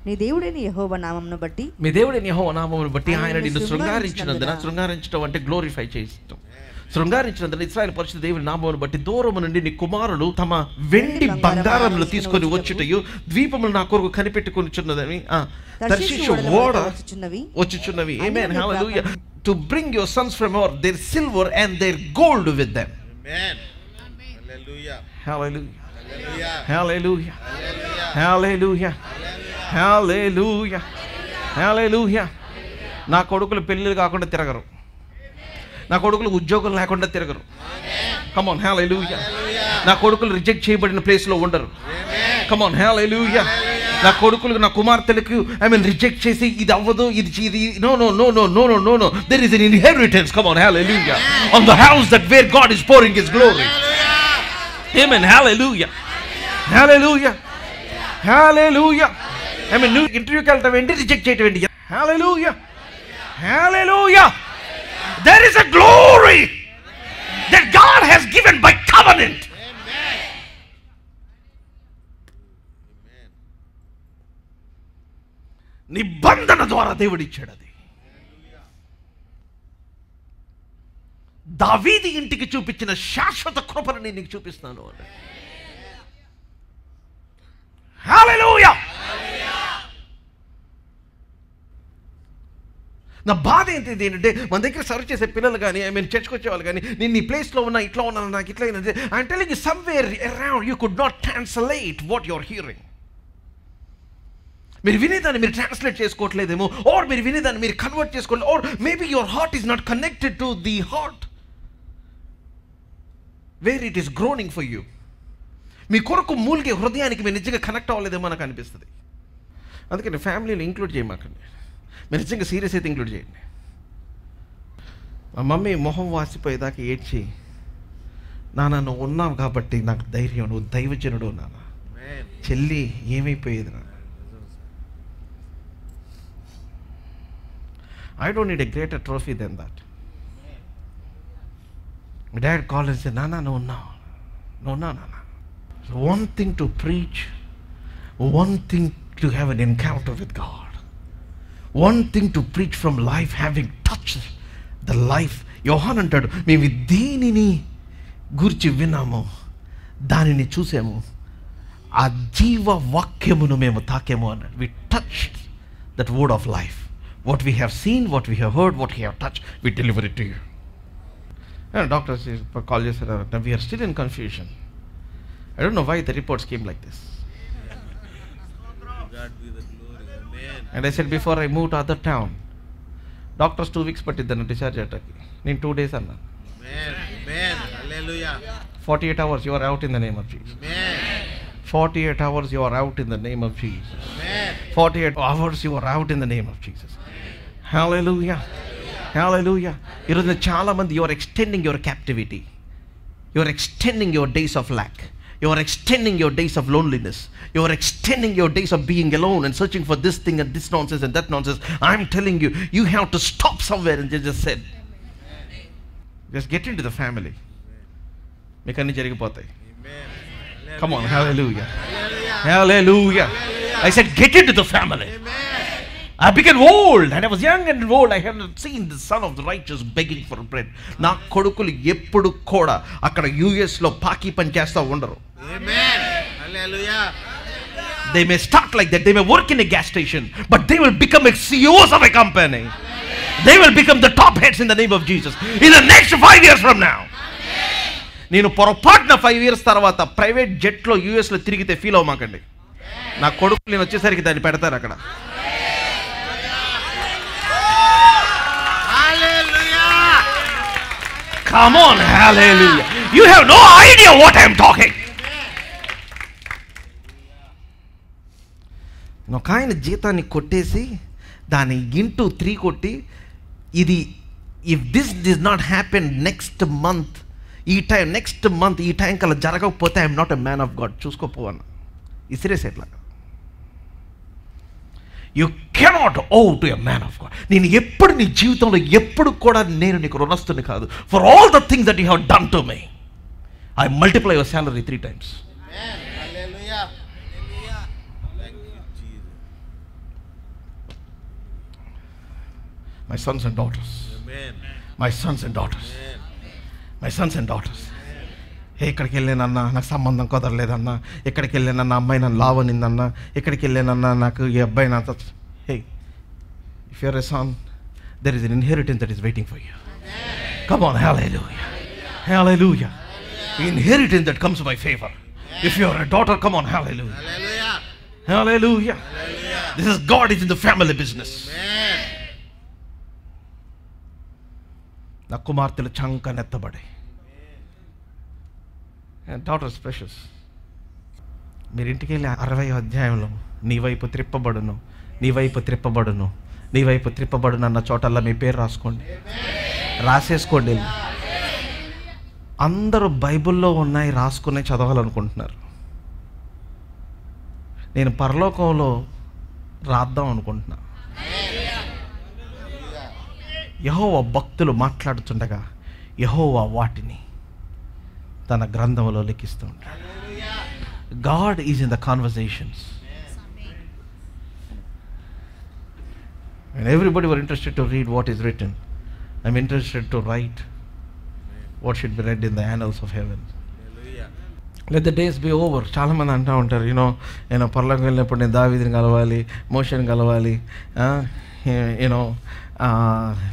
నీ దేవుడైన యెహోవా నామమును బట్టి, మీ దేవుడైన యెహోవా నామమును బట్టి ఆయన నిన్ను శృంగారించినందున, శృంగారించడం అంటే గ్లోరిఫై చేయించడం, శృంగారించినందున ఇశ్రాయేలు పరిశుద్ధ దేవుని నామమును బట్టి దూరము నుండి నీ కుమారులు తమ వెండి బంగారములు తీసుకొని వచ్చుటయు ద్వీపములు నా కొరకు కనిపెట్టుకొనిచున్నదని, తర్షీషు ఓడ వచ్చుచున్నవి. Amen, hallelujah. To bring your sons from over their silver and their gold with them. Amen, hallelujah. Hallelujah. Hallelujah. Hallelujah. Hallelujah. Hallelujah. నా కొడుకులు పెళ్ళిళ్ళు కాకుండా తిరగరు, నా కొడుకులు ఉద్యోగం లేకుండా తిరగరు. Come on, hallelujah. నా కొడుకులు రిజెక్ట్ చేయబడిన ప్లేస్లో ఉండరు. Come on, hallelujah. నా కొడుకులకు, నా కుమార్తెలకు రిజెక్ట్ చేసి ఇది అవ్వదు, ఇది no no no no no no no no there is an inheritance. Come on, hallelujah. On the house that where God is pouring his glory. Amen, hallelujah. Hallelujah. Hallelujah. నువ్వు ఇంటర్వ్యూకి వెళ్తావు ఏంటి, రిజెక్ట్ చేయటం ఏంటి? హల్లెలూయా. హల్లెలూయా. There is a glory that God has given by covenant. నిబంధన ద్వారా దేవుడు ఇచ్చాడు. అది దావీదు ఇంటికి చూపించిన శాశ్వత కృపను నేను నీకు చూపిస్తాను. హల్లెలూయా. నా బాధ ఏంటంటే మన దగ్గర సర్వ్ చేసే పిల్లలు కానీ చర్చ్కి వచ్చేవాళ్ళు కానీ, నేను ఈ ప్లేస్లో ఉన్నా, ఇట్లా ఉన్నాను, నాకు ఇట్లా అయినది. I'm telling you somewhere around you could not translate what your hearing. మీరు వినేదాన్ని మీరు ట్రాన్స్లేట్ చేసుకోవట్లేదేమో, ఆర్ మీరు వినేదాన్ని మీరు కన్వర్ట్ చేసుకోవాలి, or maybe your heart is not connected to the heart where it is groaning for you. మీ కొరకు మూలిగే హృదయానికి మీరు నిజంగా కనెక్ట్ అవ్వలేదేమో నాకు అనిపిస్తుంది. అందుకని ఫ్యామిలీలో ఇంక్లూడ్ చేయమాకండి. మీరు నిజంగా సీరియస్ అయితే ఇంక్లూడ్ చేయండి. మా మమ్మీ మొహం వాసిపోయేదాకా ఏడ్చి, నాన్న నువ్వు ఉన్నావు కాబట్టి నాకు ధైర్యం, నువ్వు దైవజనుడు నాన్న, చెల్లి ఏమైపోయేది. I don't need a greater trophy than that. My dad called and said, no. So one thing to preach, one thing to have an encounter with God, one thing to preach from life, having touched the life. యోహాన్ అంటాడు, మేము దేనిని గురించి విన్నామో దానిని చూసాము, ఆ జీవ వాక్యమును మేము తాకేమో అన్నాడు. We touched that word of life. What we have seen, what we have heard, what we have touched, we deliver it to you. And doctors call you, we are still in confusion. I don't know why the reports came like this. God be the glory. Amen. And I said, before I moved to other town, doctors 2 weeks పట్టిద్దని discharge అయ్యాకి, నేను 2 days అన్నా. Amen. Amen. Hallelujah. 48 hours you are out in the name of Jesus. Amen. 48 hours you are out in the name of Jesus. Amen. 48 hours you are out in the name of Jesus. Hallelujah. Hallelujah. ఈరోజు చాలా మంది you are extending your captivity. You are extending your days of lack. You are extending your days of loneliness. You are extending your days of being alone and searching for this thing and this nonsense and that nonsense. I'm telling you, you have to stop somewhere and just said, just get into the family. మీకు అన్ని జరిగిపోతాయి. Amen. Come on, hallelujah. Hallelujah. Hallelujah. I said, get into the family. I became old and I was young and old. I had seen the son of the righteous begging for bread. నా కొడుకులు ఎప్పుడు కూడా అక్కడ US లో పాకి పని చేస్తూ ఉండరు. Amen. Hallelujah. They may start like that. They may work in a gas station, but they will become a CEOs of a company. They will become the top heads in the name of Jesus in the next 5 years from now. నేను పొరపాటున 5 years తర్వాత private జెట్లో యూఎస్లో తిరిగితే feel అవ్వమాకండి. నా కొడుకు నేను వచ్చేసరికి దాన్ని పెడతారు అక్కడ. Come on, hallelujah. You have no idea what I am talking. ఒక ఆయన జీతాన్ని కొట్టేసి దాన్ని ఇంటూ 3 కొట్టి, ఇది if this did not happen next month ఈ టైం కల్లా జరగకపోతే I'm not a man of God, చూసుకోపో అన్న. ఇసిరేసి ఎట్లా you cannot oh to a man of God. నేను ఎప్పుడు నీ జీవితంలో ఎప్పుడు కూడా నేను నీకు రుణస్తుని కాదు. For all the things that you have done to me, I multiply your salary 3 times. Hallelujah. Thank you, Jesus. My sons and daughters. Amen. My sons and daughters. Amen. My sons and daughters. ఎక్కడికి వెళ్ళానన్నా నాకు సంబంధం కుదరలేదన్నా, ఎక్కడికి వెళ్ళానన్నా అమ్మాయి నన్ను లావనిందన్నా, ఎక్కడికి వెళ్ళానన్నా నాకు ఈ అబ్బాయి నాతో. Hey, if you're a son, there is an inheritance that is waiting for you. Come on, hallelujah, hallelujah. Inheritance that comes by favor. If you are a daughter, come on, hallelujah. Hallelujah. Hallelujah. Hallelujah. This is God is in the family business. Amen. నా కుమార్తెలు చంకనెత్తబడి, daughters precious. మీరు ఇంటికి వెళ్ళి 60వ అధ్యాయంలో నీ వైపు త్రిప్పబడును, నీ వైపు త్రిప్పబడును, నీ వైపు త్రిప్పబడును అన్న చోటల్లా మీ పేరు రాసుకోండి, రాసేసుకోండి. అందరూ బైబిల్లో ఉన్నాయి రాసుకునే చదవాలనుకుంటున్నారు. నేను పరలోకంలో రాద్దాం అనుకుంటున్నా. యెహోవా భక్తులు మాట్లాడుతుండగా యెహోవా వాటిని తన గ్రంథంలో లిఖిస్తూ ఉంటాడు. God is in the conversations. And everybody were interested to read what is written. I'm interested to write what should be read in the annals of heaven. Hallelujah. Let the days be over. చాలా మంది అంటూ ఉంటారు, నేను పరలోకం వెళ్ళినప్పుడు నేను దావీదుని కలవాలి, మోషేని కలవాలి,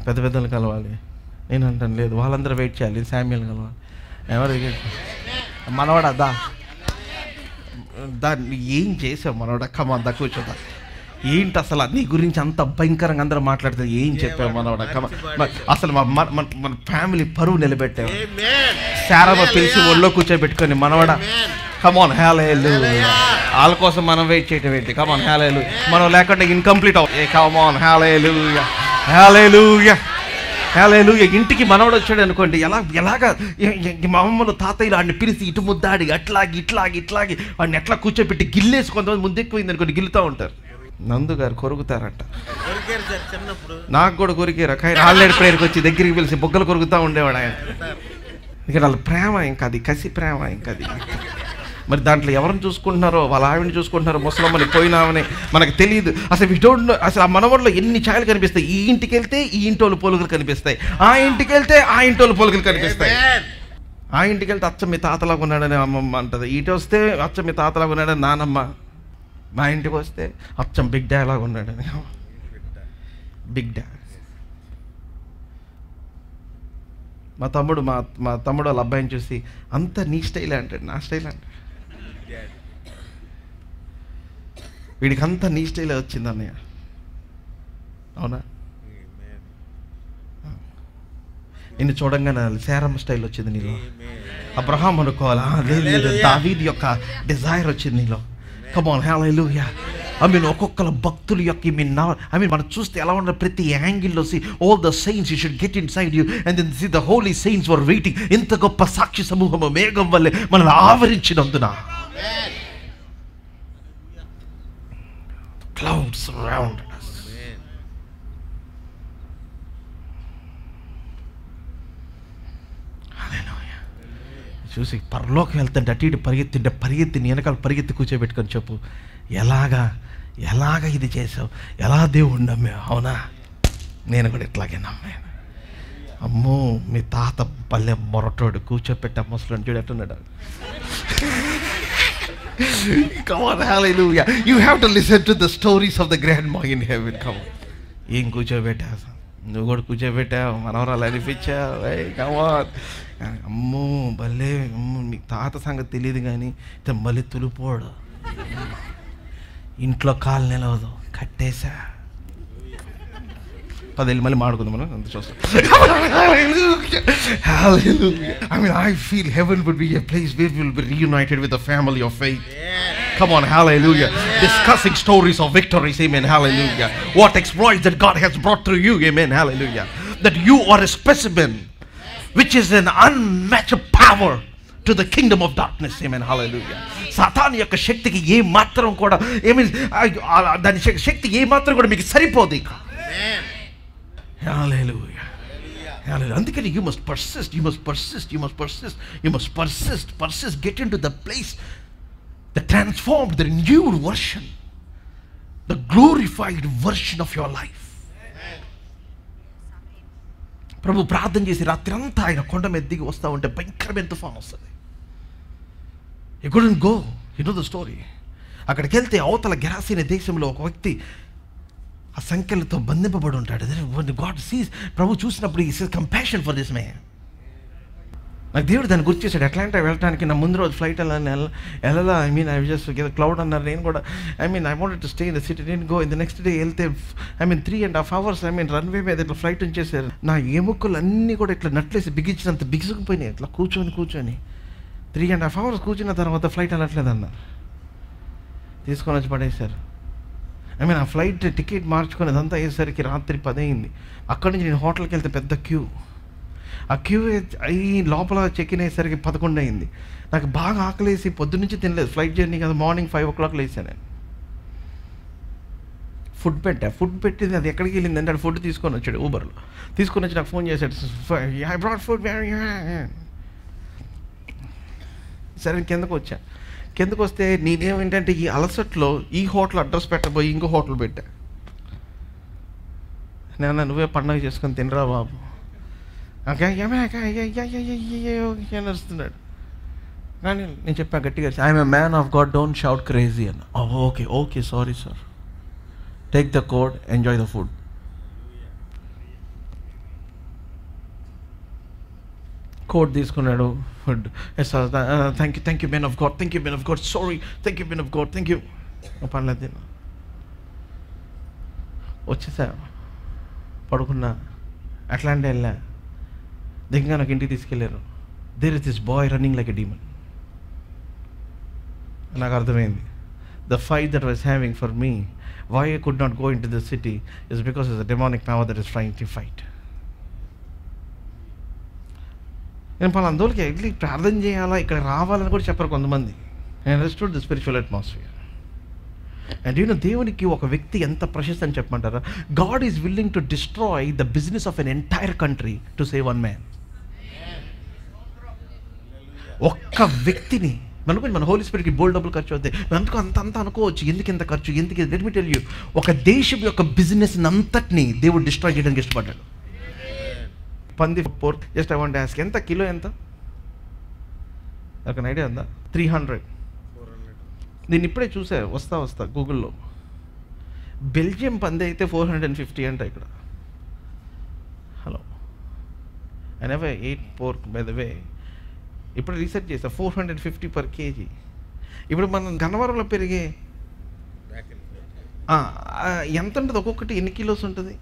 పెద్ద పెద్దలు కలవాలి. నేను అంటాను లేదు, వాళ్ళందరూ వెయిట్ చేయాలి, శామ్యుల్ కలవాలి. ఎవరు మనవాడా దాన్ని ఏం చేసావు మనవాడా, కమాందా కూర్చోదా, ఏంటి అసలు నీ గురించి అంత భయంకరంగా అందరూ మాట్లాడితే ఏం చెప్పావు మనవాడా, అసలు మన ఫ్యామిలీ పరువు నిలబెట్టావు. శారమ్మ పిలిచి ఒళ్ళో కూర్చోబెట్టుకొని మనవాడా, కమాన్, హల్లెలూయా. వాళ్ళ కోసం మనం వెయిట్ చేయటం ఏంటి, కమాన్, హల్లెలూయా. మనం లేకుండా ఇన్కంప్లీట్ కమాన్, హల్లెలూయా, హల్లెలూయా, హల్లెలూయా. ఇంటికి మనవడు వచ్చాడు అనుకోండి, ఎలాగా మా అమ్మలు తాతయ్యలు వాడిని పిలిచి ఇటు ముద్దాడి ఇట్లాగి వాడిని ఎట్లా కూర్చోబెట్టి గిల్లేసి, కొంతమంది ముందెక్కువైంది అనుకోండి గిల్లుతూ ఉంటారు. నందు గారు కొరుకుతారంట. నాకు కూడా కొరికారు. కానీ ఆల్రెడీ ప్రేయర్కి వచ్చి దగ్గరికి పిలిచి బొగ్గలు కొరుకుతూ ఉండేవాడు ఆయన. ఇక్కడ వాళ్ళ ప్రేమ ఇంకా అది, కసి ప్రేమ ఇంకా అది. మరి దాంట్లో ఎవరిని చూసుకుంటున్నారో, వాళ్ళ ఆవిడని చూసుకుంటున్నారో, ముసలమ్మని పోయినామని మనకు తెలియదు. అసలు వి డోంట్ నో. అసలు ఆ మనవడిలో ఎన్ని ఛాయలు కనిపిస్తాయి. ఈ ఇంటికి వెళ్తే ఈ ఇంటోళ్ళు పోలుగులు కనిపిస్తాయి, ఆ ఇంటికి వెళ్తే ఆ ఇంటోళ్ళు పోలుగులు కనిపిస్తాయి. ఆ ఇంటికి వెళ్తే అచ్చం మీ తాతలాగా ఉన్నాడని అమ్మమ్మ అంటది, ఇటు వస్తే అచ్చం మీ తాతలాగా ఉన్నాడని నానమ్మ, మా ఇంటికి వస్తే అచ్చం బిగ్ డా లాగా ఉన్నాడని బిగ్ డా. మా తమ్ముడు వాళ్ళ అబ్బాయిని చూసి అంత నీ స్టైలే అంటాడు, నా స్టైల్ అంటాడు. వీడికి అంతా నీ స్టైలే వచ్చింది అన్నయ్య. అవునా? నిన్ను చూడంగానే శారమ్మ స్టైల్ వచ్చింది నీలో. అబ్రహాం అనుకోవాలా, లేదు దావీదు యొక్క డిజైర్ వచ్చింది నీలో. Come on, hallelujah. ఒక్కొక్కరు భక్తుల యొక్క మనం చూస్తే ఎలా ఉన్నారు, ప్రతి యాంగిల్లో all the saints you should get inside you and then see the holy saints were waiting. ఇంత గొప్ప సాక్షి సమూహము మేఘం వల్లే మనల్ని ఆవరించినందున, clouds around us. Hallelujah. చూసి పరలోకి వెళ్తుంటే అటు ఇటు పరిగెత్తి వెనకాల పరిగెత్తి కూర్చోబెట్టుకొని చెప్పు, ఎలాగా ఇది చేసావు, ఎలా దేవుడు నమ్మావు. అవునా, నేను కూడా ఇట్లాగే నమ్మాను. అమ్మో, మీ తాత పల్లె మొరటోడు, కూర్చోపెట్ట ముసలోని చూడు ఎట్టున్నాడు. Come on, hallelujah. You have to listen to the stories of the grandma in heaven. Come on. ఏం కూర్చోబెట్టా, నువ్వు కూడా కూర్చోబెట్టావు, మనవరాలు అనిపించావు. Come on. అమ్మో భలే, మీ తాత సంగతి తెలియదు కానీ మళ్ళీ తులిపోడు, ఇంట్లో కాలు నిలవదు, కట్టేశా. పదేళ్ళు మళ్ళీ మాడుకుందాం మనం, అంత చూస్తాం. I feel heaven would be a place where we will be reunited with the family of faith. Come on, hallelujah. Discussing stories of victories, amen, hallelujah. What exploits that God has brought through you, amen, hallelujah. That you are a specimen which is an unmatched power to the kingdom of darkness, amen, hallelujah. సాతాను యొక్క శక్తికి ఏ మాత్రం కూడా దాని శక్తి ఏ మాత్రం కూడా మీకు సరిపోదు ఇక. Hallelujah. Hallelujah. అందుకని you must persist, you must persist, you must persist, you must persist, get into the place, the transformed, the renewed version, the glorified version of your life. ప్రభు ప్రార్థన చేసి రాత్రి అంతా ఆయన కొండ మీద దిగి వస్తూ ఉంటే భయంకరమైన తుఫాన్ వస్తుంది. You couldn't go, you know the story. అక్కడికి వెళ్తే అవతల గెరాసీనే దేశంలో ఒక వ్యక్తి ఆ సంఖ్యలతో బంధింపబడి ఉంటాడు. గాడ్ సీస్, ప్రభు చూసినప్పుడు ఈ కంపాషన్ ఫర్ దిస్ మ్యాన్. నాకు దేవుడు దాన్ని గుర్తు చేశాడు. అట్లాంటా వెళ్ళడానికి నా ముందు రోజు ఫ్లైట్ వెళ్ళాలా, ఐ జస్ట్ క్లౌడ్ అన్నారు. నేను కూడా I wanted to stay in the city, నేను go in the next day వెళ్తే 3.5 hours రన్వే మీద ఇట్లా ఫ్లైట్ ఉంచేసారు. నా ఎముకలు అన్నీ కూడా ఇట్లా నట్లేసి బిగించినంత బిగుసుకుపోయినాయి. ఇట్లా కూర్చొని 3.5 hours కూర్చున్న తర్వాత ఫ్లైట్ వెళ్ళట్లేదన్నారు. తీసుకొని వచ్చి పడేశారు. ఆ ఫ్లైట్ టికెట్ మార్చుకొని అదంతా అయ్యేసరికి రాత్రి 10 అయింది. అక్కడి నుంచి నేను హోటల్కి వెళ్తే పెద్ద క్యూ. ఆ క్యూ అయ్యి లోపల చెక్ ఇన్ అయ్యేసరికి 11 అయింది. నాకు బాగా ఆకలేసి పొద్దున్నుంచి తినలేదు, ఫ్లైట్ జర్నీ కదా. మార్నింగ్ 5 o'clock లేసాను నేను. ఫుడ్ పెట్టింది అది ఎక్కడికి వెళ్ళింది అంటే ఫుడ్ తీసుకొని వచ్చాడు, ఊబర్లో తీసుకొని వచ్చి నాకు ఫోన్ చేశాడు. I brought food. సరే కిందకు వస్తే నేనేమిటంటే ఈ అలసట్లో ఈ హోటల్ అడ్రస్ పెట్టబోయి ఇంకో హోటల్ పెట్టా. నేను నువ్వే పండగ చేసుకొని తినరా బాబు నడుస్తున్నాడు. కానీ నేను చెప్పా గట్టిగా, I'm a man of God, don't shout crazy అన్న. Okay sorry sir, take the code, enjoy the food. Code తీసుకున్నాడు, food. Thank you men of God, sorry, thank you men of God, thank you. పర్లేదు తిన్నా. వచ్చేసా, పడుకున్నా. అట్లాంటి వెళ్ళా, దిగ్గా నాకు ఇంటికి తీసుకెళ్ళారు. There is this boy running like a demon. నాకు అర్థమైంది, the fight that was having for me, why I could not go into the city, is because is a demonic power that is trying to fight. నేను పలాందోళ్ళకి వెళ్ళి ప్రార్థన చేయాలా, ఇక్కడ రావాలని కూడా చెప్పరు కొంతమంది. I understood the spiritual atmosphere. And దేవునికి ఒక వ్యక్తి ఎంత ప్రశస్తి అని చెప్పమంటారా? God is willing to destroy the business of an entire country to save one man. ఒక్క వ్యక్తిని మన హోలీ స్పిరిట్కి బోల్డ్ డబ్బులు ఖర్చు అవుతాయి, అందుకు అంత అనుకోవచ్చు. ఎందుకు ఇంత ఖర్చు, ఎందుకు? లెట్ మీ టెల్ యూ, ఒక దేశం యొక్క బిజినెస్ అంతటిని దేవుడు డిస్ట్రాయ్ చేయడానికి ఇష్టపడ్డాడు. పంది pork, just I want to ask, ఎంత కిలో ఎంత? ఒక ఐడియా ఉందా? 300. నేను ఇప్పుడే చూసా, వస్తా గూగుల్లో. బెల్జియం పంది అయితే 450 అంట ఇక్కడ. Hello, I never eight pork by the way. ఇప్పుడు రీసెర్చ్ చేసా, 450 per kg. ఇప్పుడు మనం గన్నవరంలో పెరిగే ఎంత ఉంటుంది? ఒక్కొక్కటి ఎన్ని కిలోస్ ఉంటుంది?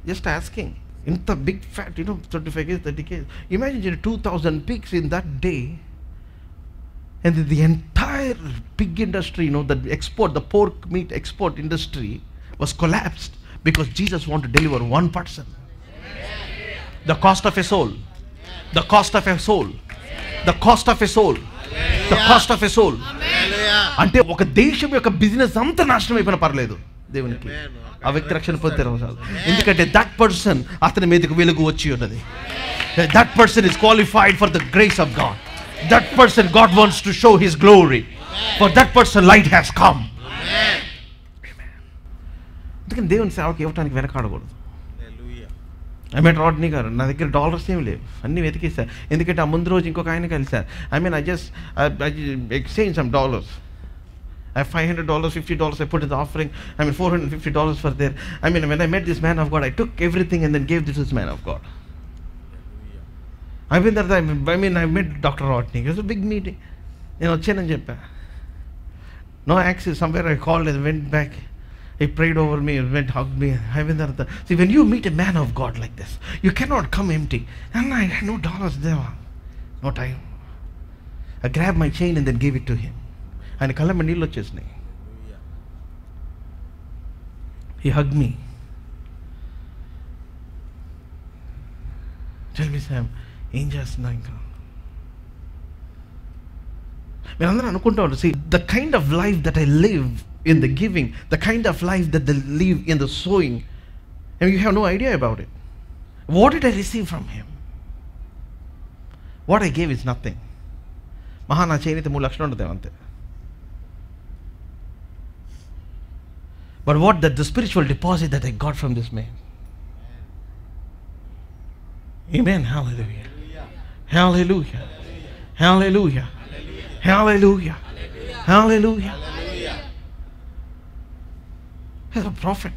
Just asking. ఇంత big fat, 25 kg, 30 kg. Imagine 2,000 pigs in that day. And the entire pig industry, the pork meat export industry was collapsed because Jesus wanted to deliver one person. The cost of a soul. The cost of a soul. The cost of a soul. The cost of a soul. అంటే ఒక దేశం యొక్క business అంతా నాశనం అయిపోయినా పర్లేదు దేవునికి, ఆ వ్యక్తి రక్షణ పొందితే చాలు. ఎందుకంటే దట్ పర్సన్, అతని మీదకు వెలుగు వచ్చి ఉన్నది. That person is qualified for the grace of God. That person, God wants to show His glory. For that person, light has come. Amen. అందుకని దేవుని సేవకి ఇవ్వడానికి వెనకాడకూడదు. రాడ్నీ గారు, నా దగ్గర డాలర్స్ ఏమి లేవు, అన్నీ వెతికేసా. ఎందుకంటే ఆ ముందు రోజు ఇంకొక ఆయన కలిసారు. I just exchange some dollars. I have $500, $50 I put in the offering. $450 for there. When I met this man of God, I took everything and then gave this to this man of God. I met Dr. Rodney. It was a big meeting. నేను వచ్చానని చెప్పా. No access. Somewhere I called and went back. He prayed over me and went hugged me. See, when you meet a man of God like this, you cannot come empty. And I had no dollars there. No time. I grabbed my chain and then gave it to him. ఆయన కళ్ళ నీళ్ళు వచ్చేసినాయి. He hugged me. Tell me, Sam, ఏం చేస్తున్నా ఇంకా? మీరందరూ అనుకుంటా ఉంటారు, see, the kind of life that I live in the giving, the kind of life that they live in the sowing, and you have no idea about it. What did I receive from him? What I gave is nothing. నా చేయనైతే 3 లక్షలు ఉంటుంది అంతే. But what the spiritual deposit that I got from this man. Amen. Hallelujah. Hallelujah. Hallelujah. Hallelujah. Hallelujah. He's a prophet.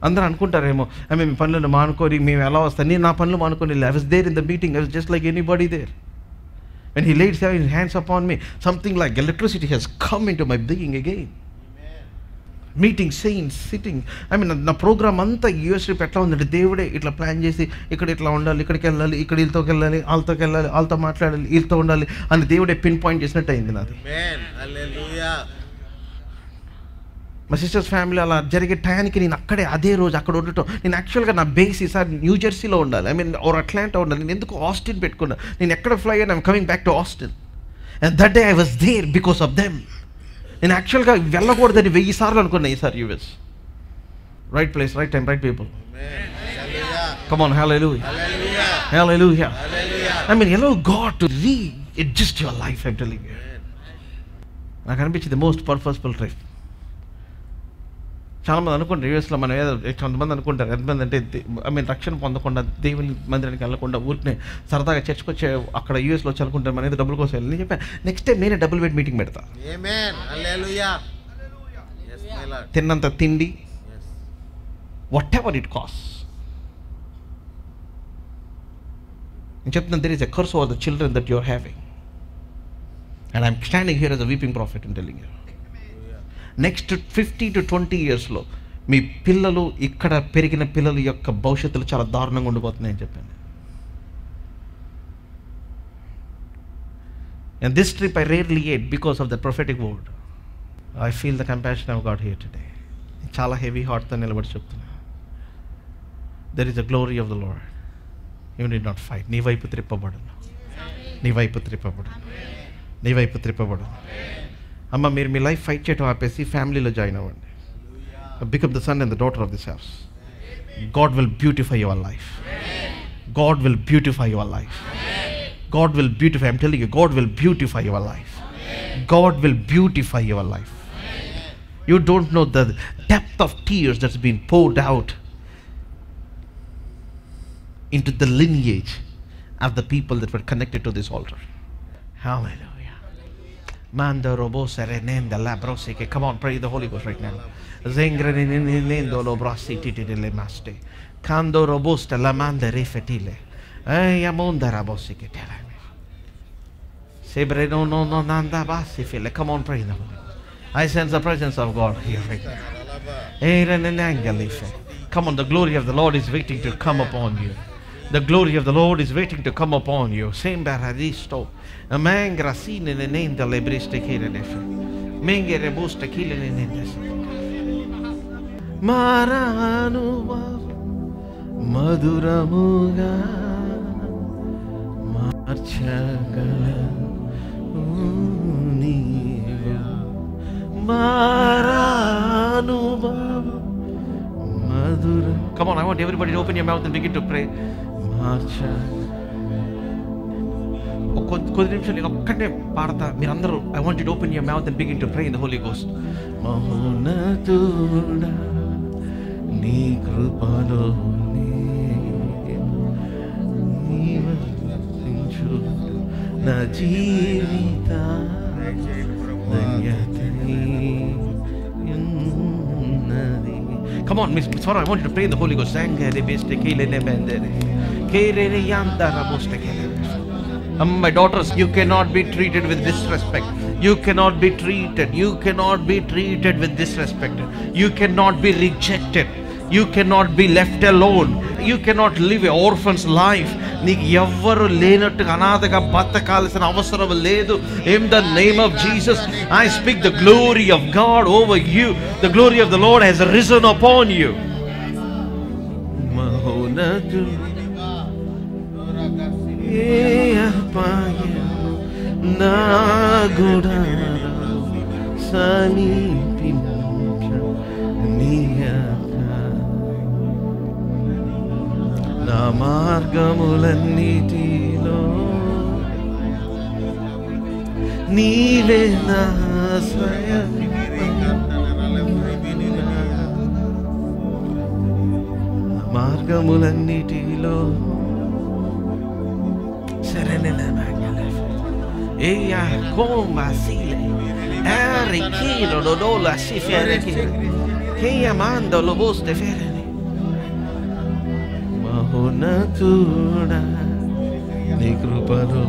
అందరూ అనుకుంటారేమో, మేము పనులను మానుకొని మేము ఎలా వస్తాం. నేను నా పనులు మానుకొని, I was there in the meeting. I was just like anybody there. When he laid his hands upon me, something like electricity has come into my being again. Meeting, saints, sitting. నా programme అంతా US trip ఎట్లా ఉందంటే, దేవుడే ఇట్లా plan చేసి, ఇక్కడ ఇట్లా ఉండాలి, ఇక్కడికి వెళ్ళాలి, ఇక్కడ వీళ్ళతో వెళ్ళాలి, వాళ్ళతోకి వెళ్ళాలి, వాళ్ళతో మాట్లాడాలి, వీళ్ళతో ఉండాలి అని దేవుడే పిన్ పాయింట్ చేసినట్టు అయింది నాది. మా సిస్టర్స్ ఫ్యామిలీ అలా జరిగే టయానికి నేను అక్కడే అదే రోజు అక్కడ ఉండటం. నేను యాక్చువల్గా నా బేస్ ఈసారి న్యూ జెర్సీలో ఉండాలి, ఓర్ అట్లాంటా ఉండాలి. నేను ఎందుకు ఆస్టిన్ పెట్టుకున్నా. నేను ఎక్కడ ఫ్లై అయినా I'm coming back to Austin. And that day I was there because of them. నేను యాక్చువల్గా వెళ్ళకూడదని 1000 సార్లు అనుకున్నా ఈసారి US. Right place, right time, right people. Come on, hallelujah, hallelujah. allow God to readjust your life, I'm telling you. నాకు అనిపించింది most purposeful trip. చాలామంది అనుకుంటారు యూఎస్లో మనం ఏదో, కొంతమంది అనుకుంటారు, ఎంతమంది అంటే రక్షణ పొందకుండా, దేవుని మందిరానికి వెళ్ళకుండా, ఊరికే సరదాగా చర్చకు వచ్చే అక్కడ యూఎస్లో వచ్చి అనుకుంటారు మన ఏదో డబ్బుల కోసం వెళ్ళి. నేను చెప్పాను, నెక్స్ట్ టైం నేనే డబుల్ బెడ్ మీటింగ్ పెడతా. తిన్నంత తిండి, వాట్ ఎవర్ ఇట్ కాస్ట్. నేను చెప్తున్నాను, there is a curse over the children that you are having, and I'm standing here as a weeping prophet and telling you, next 50 to 20 yearsలో మీ పిల్లలు, ఇక్కడ పెరిగిన పిల్లల యొక్క భవిష్యత్తులు చాలా దారుణంగా ఉండిపోతున్నాయని చెప్పాను. And this trip I rarely ate because of the prophetic word. I feel the compassion of God here today. చాలా heavy హార్ట్తో నిలబడి చెప్తున్నా. there is a glory of the Lord. You need not fight. నీ వైపు త్రిప్పబడును, నీ వైపు త్రిప్పబడును, నీ వైపు త్రిప్పబడును. అమ్మ, మీరు మీ లైఫ్ ఫైట్ చేయడం ఆపేసి ఫ్యామిలీలో జాయిన్ అవ్వండి. Become the son and the daughter of this house. God will beautify your life. God will beautify your life. God will beautify. I'm telling you, God will beautify your life. God will beautify your life. You don't know the depth of tears that's been poured out into the lineage of the people that were connected to this altar. Hallelujah. Manda robo serenenda la brosike. Come on, pray the Holy Ghost right now. Zengrenendo lo brositi delle maste. Kando robusta la manda refetile. Amonda rabosike tele. Sebre no nanda basi file. Come on, pray the Holy Ghost. I sense the presence of God here right now. Come on, the glory of the Lord is waiting to come upon you. The glory of the Lord is waiting to come upon you. Sembra radisto. Mangra sine nenda lebriste kirenefe. Menge rebusta kilenendes. Maranuva maduramuga marchagala univa maranuva madura. Come on, I want everybody to open your mouth and begin to pray. Marcha. కొద్ది నిమిషాలు నేను ఒక్కడే పాడతా, మీరందరూ I want you to open your mouth and begin to pray in the Holy Ghost. మౌనతుడా నీ కృపలో నీవసించు నా జీవిత ధన్యతని ఉన్నది. Come on, Miss Swara, I want you to pray in the Holy Ghost. Sangare beste kelene bendere kerene yandara boste kelene. My daughters, you cannot be treated with disrespect. You cannot be treated. You cannot be treated with disrespect. You cannot be rejected. You cannot be left alone. You cannot live an orphan's life. నీకు ఎవ్వరు లేనట్టుగా అనాథగా బతకాల్సిన అవసరం లేదు. In the name of Jesus, I speak the glory of God over you. The glory of the Lord has risen upon you. Mahonatu Naguda Sani Pincha Niyaka Na margamulannitilo Neeve na asraya margamulannitilo Serenena Magalefe. Eya comba sile. Arricchino dodola si ferrechi. Che amando lo boste fereni. Mahonatura ni krupalo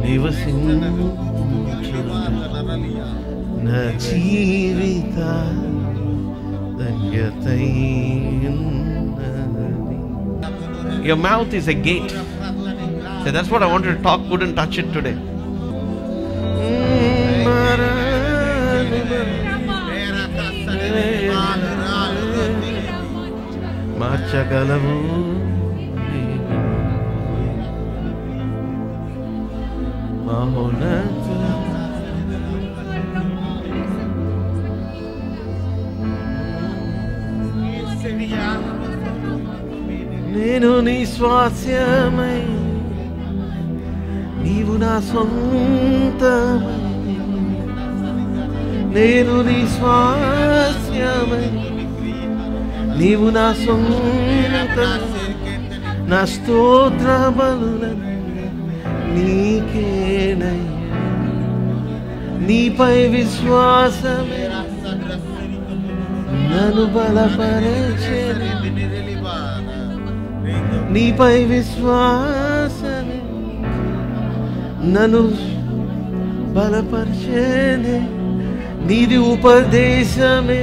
ni vasin na jivita danyatain. Your mouth is a gate. So that's what I wanted to talk, couldn't touch it today. Marchagalavu Mahonatu నేను నీ స్వాస్యమై నీవు నా సొంతమై నేను నీ స్వాస్యమై నీవు నా సొంతమై నా స్తోత్ర బలులను నీకేనయ్యా నీపై విశ్వాసమే నన్ను బలపరచెను నీపై విశ్వాసమే నన్ను బలపరచెను నీది ఉపదేశమే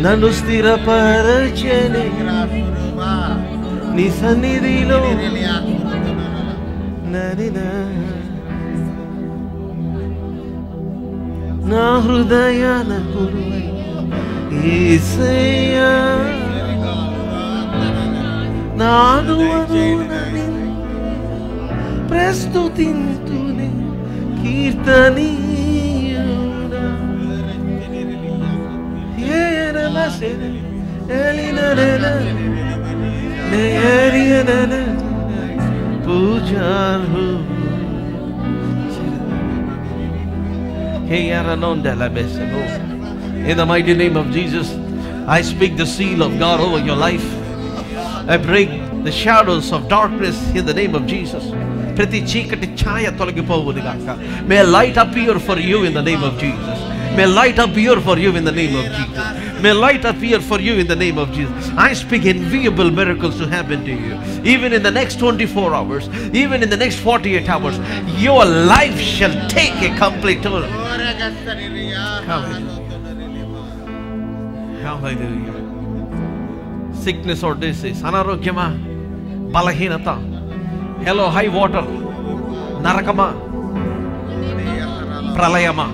నన్ను స్థిరపరచెను నీ సన్నిధిలో నా హృదయాన కురువై యేసయ్యా నాను ప్రస్తుతింతునే కీర్తనీయుడా పూజారు In the mighty name of Jesus, I speak the seal of God over your life. I break the shadows of darkness in the name of Jesus. Prati chikati chaya tolagipovunu gaaka. May light appear for you in the name of Jesus. May light appear for you in the name of Jesus. May light appear for you in the name of Jesus. I speak enviable miracles to happen to you. Even in the next 24 hours, even in the next 48 hours, your life shall take a complete turn. Hallelujah. Sickness or disease, anarogyama, balahinata, hello high water, narakama, pralayama,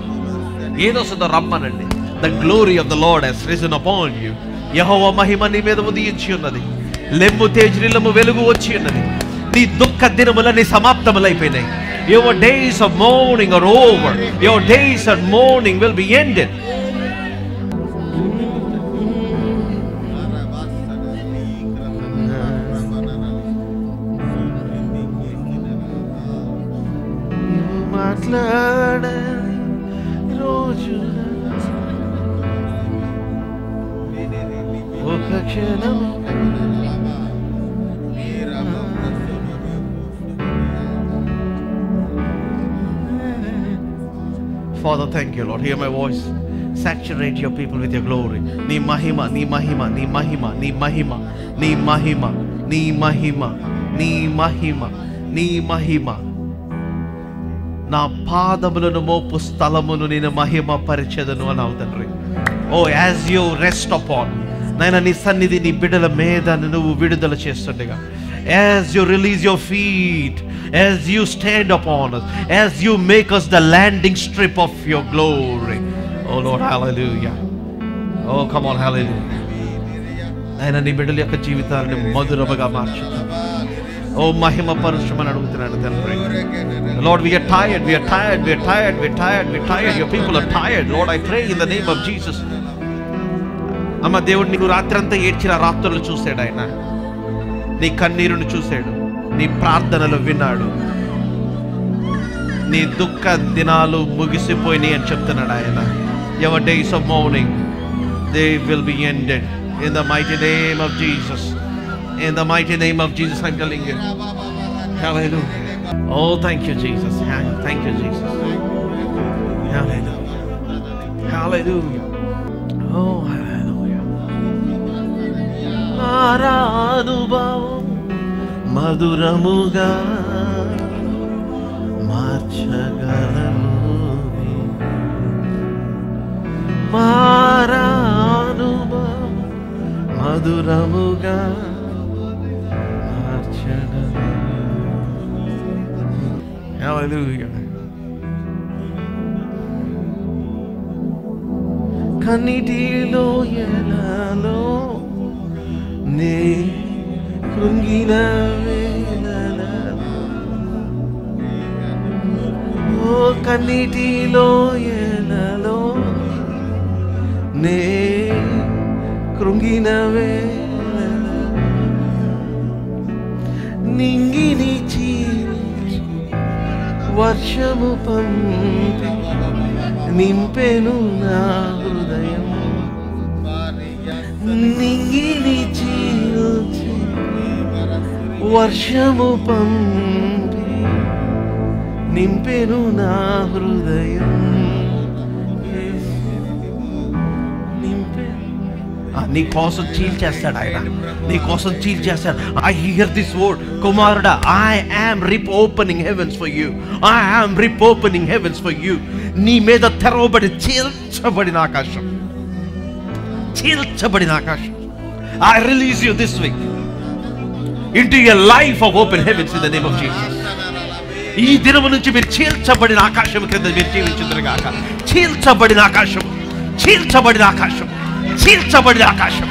edo sada rammanandi. The glory of the Lord has risen upon you. Yehova mahima నీ మీద ఉదయించి ఉన్నది. లెమ్ము తేజరిల్లము వెలుగు వచ్చి ఉన్నది. నీ దుఃఖ దినములన్నీ సమాప్తములైపోయినాయి. Your days of mourning are over. Your days of mourning will be ended. మాట్లాడని రోజు ఒక క్షణం Father, thank you, Lord. Hear my voice. Saturate your people with your glory. Ni mahima, ni mahima, ni mahima, ni mahima, ni mahima, ni mahima, ni mahima, ni mahima. నా పాదములను మోపు స్థలమును నేను మహిమ పరిచెదను అన్నావు తండ్రి. Oh, as you rest upon, నాయన నీ సన్నిధి నీ బిడ్డల మీద నువ్వు విడుదల చేస్తుండగా, as you release your feet, as you stand upon us, as you make us the landing strip of your glory. Oh Lord, hallelujah. Oh, come on, hallelujah. నాయన నీ బిడ్డల యొక్క జీవితాలను మధురముగా మార్చు. Oh, మహిమ పరచమని అడుగుతున్నాను తండ్రి. Lord, we are tired, we are tired, we are tired, we are tired, we are tired. Your people are tired. Lord, I pray in the name of Jesus. అమ్మ దేవుడు నీకు రాత్రంతా ఏడ్చిన రాత్రులు చూశాడు ఆయన. నీ కన్నీరుని చూశాడు, నీ ప్రార్థనలు విన్నాడు. నీ దుఃఖ దినాలు ముగిసిపోయినాయి అని చెప్తున్నాడు ఆయన. Your days of mourning, they will be ended in the mighty name of Jesus. In the mighty name of Jesus, I'm telling you. Hallelujah. Oh, thank you, Jesus. Thank you, Jesus. Hallelujah. Hallelujah. Oh, hallelujah. Maranubhavam maduramuga marchagalanu. Maranubhavam maduramuga marchagalanu. Hallelujah. కన్నిటిలో ఎలాలో నే కృంగిన వేళలలో, ఓ కన్నిటిలో ఎలాలో నే కృంగిన వేళలలో, నింగిని చీల్చి వర్షము పంపి నింపెను నా హృదయం, నింగిని చీల్చి వర్షము పంపి నింపెను నా హృదయం. నీ కోసం చీల్చేస్తాడు ఆయన, నీ కోసం చీల్చేస్తాడు. I hear this word, కుమారుడా, I am rip opening heavens for you. I am rip opening heavens for you. నీ మీద తెరవబడి చీల్చబడిన ఆకాశం, చీల్చబడిన ఆకాశం. I release you this week into a life of open heavens in the name of Jesus. ఈ దినము నుంచి మీరు చీల్చబడిన ఆకాశం క్రింద మీరు జీవించుదురు గాక. చీల్చబడిన ఆకాశం, చీల్చబడిన ఆకాశం, చీల్చబడిన ఆకాశం.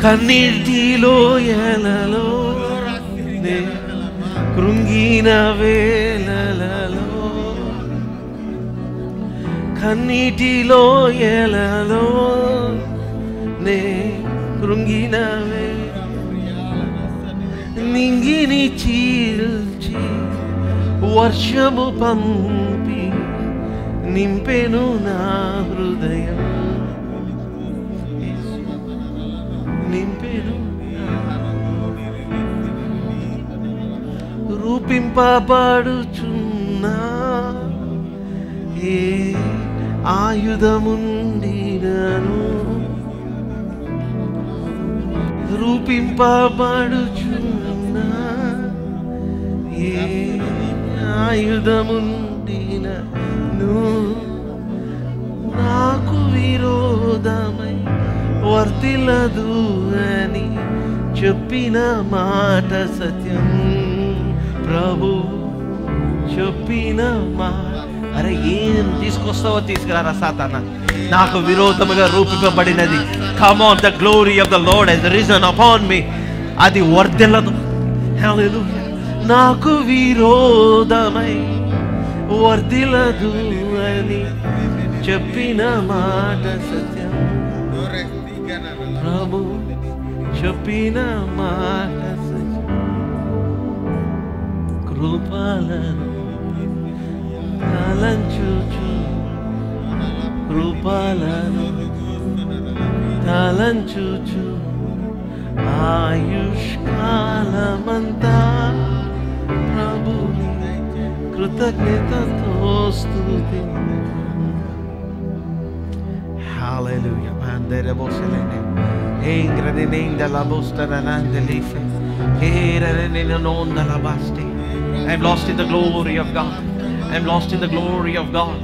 కన్నీటిలో ఎలలో నే కృంగిన వేళలలో, కన్నీటిలో ఎలలో నే కృంగిన నింగిని చీల్చి వర్షము పంపి నింపెను నా హృదయం, నింపెను రూపింపబడుచున్నా ఏ ఆయుధముండినను, రూపింపబడుచున్నా ఏ ఆయుధముండినను నాకు విరోధమై వర్తిల్లదు అని చెప్పిన మాట సత్యం. ప్రభు చెప్పిన మాట. అరే ఏం తీసుకొస్తావో తీసుకురారా సాతానా, నాకు విరోధముగా రూపింపబడినది. Come on, the glory of the Lord has risen upon me. అది వర్ధిల్లదు. హల్లెలూయా. నాకు విరోధమై వర్ధిల్లదు అని చెప్పిన మాట సత్యం. ప్రభు చెప్పిన మాట సత్యం. కృపలను తలంచుచు, కృపలను తలంచుచు ఆయుష్కాలమంతా ప్రభుని కృతజ్ఞతతో స్తుతి. Hallelujah. Bandere boselene. Engrane nenda la bostana nande life. Herane nonda la basti. I'm lost in the glory of God. I'm lost in the glory of God.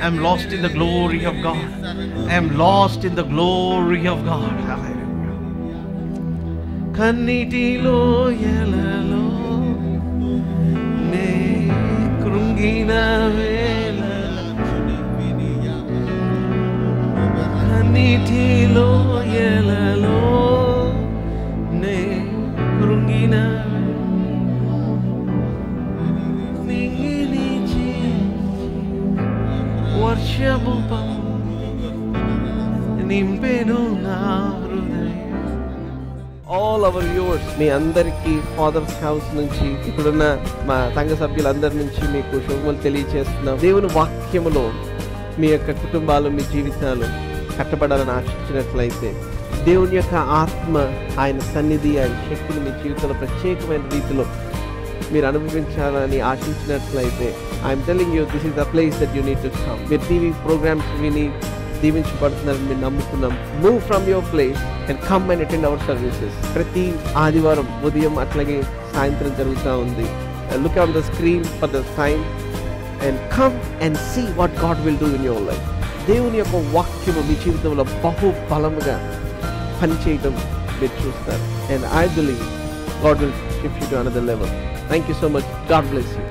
I'm lost in the glory of God. I'm lost in the glory of God. Hallelujah. Kannitilo yelalo ne krungina vela, kannitilo yelalo ne krungina వర్షము నింపెను నా హృదయం. All our viewers, మీ అందరికీ fathers house నుంచి, ఇప్పుడున్న మా సంఘ సభ్యులందరి నుంచి మీకు శుభములు తెలియజేస్తున్నాం. దేవుని వాక్యములో మీ యొక్క కుటుంబాలు, మీ జీవితాలు కట్టబడాలని ఆశించినట్లయితే, దేవుని యొక్క ఆత్మ, ఆయన సన్నిధి, ఆయన శక్తిని మీ జీవితంలో ప్రత్యేకమైన రీతిలో మీరు అనుభవించాలని ఆశించినట్లయితే, I'm telling you, this is the place that you need to come. మీరు టీవీ ప్రోగ్రామ్స్ విని దీవించబడుతున్నారని మేము నమ్ముతున్నాం. Move from your place and come and attend our services. ప్రతి ఆదివారం ఉదయం అట్లాగే సాయంత్రం జరుగుతూ ఉంది. Look on the screen for the sign and come and see what God will do in your life. దేవుని యొక్క వాక్యము మీ జీవితంలో బహు బలముగా పనిచేయడం మీరు చూస్తారు. And I believe God will shift you to another level. Thank you so much. God bless you.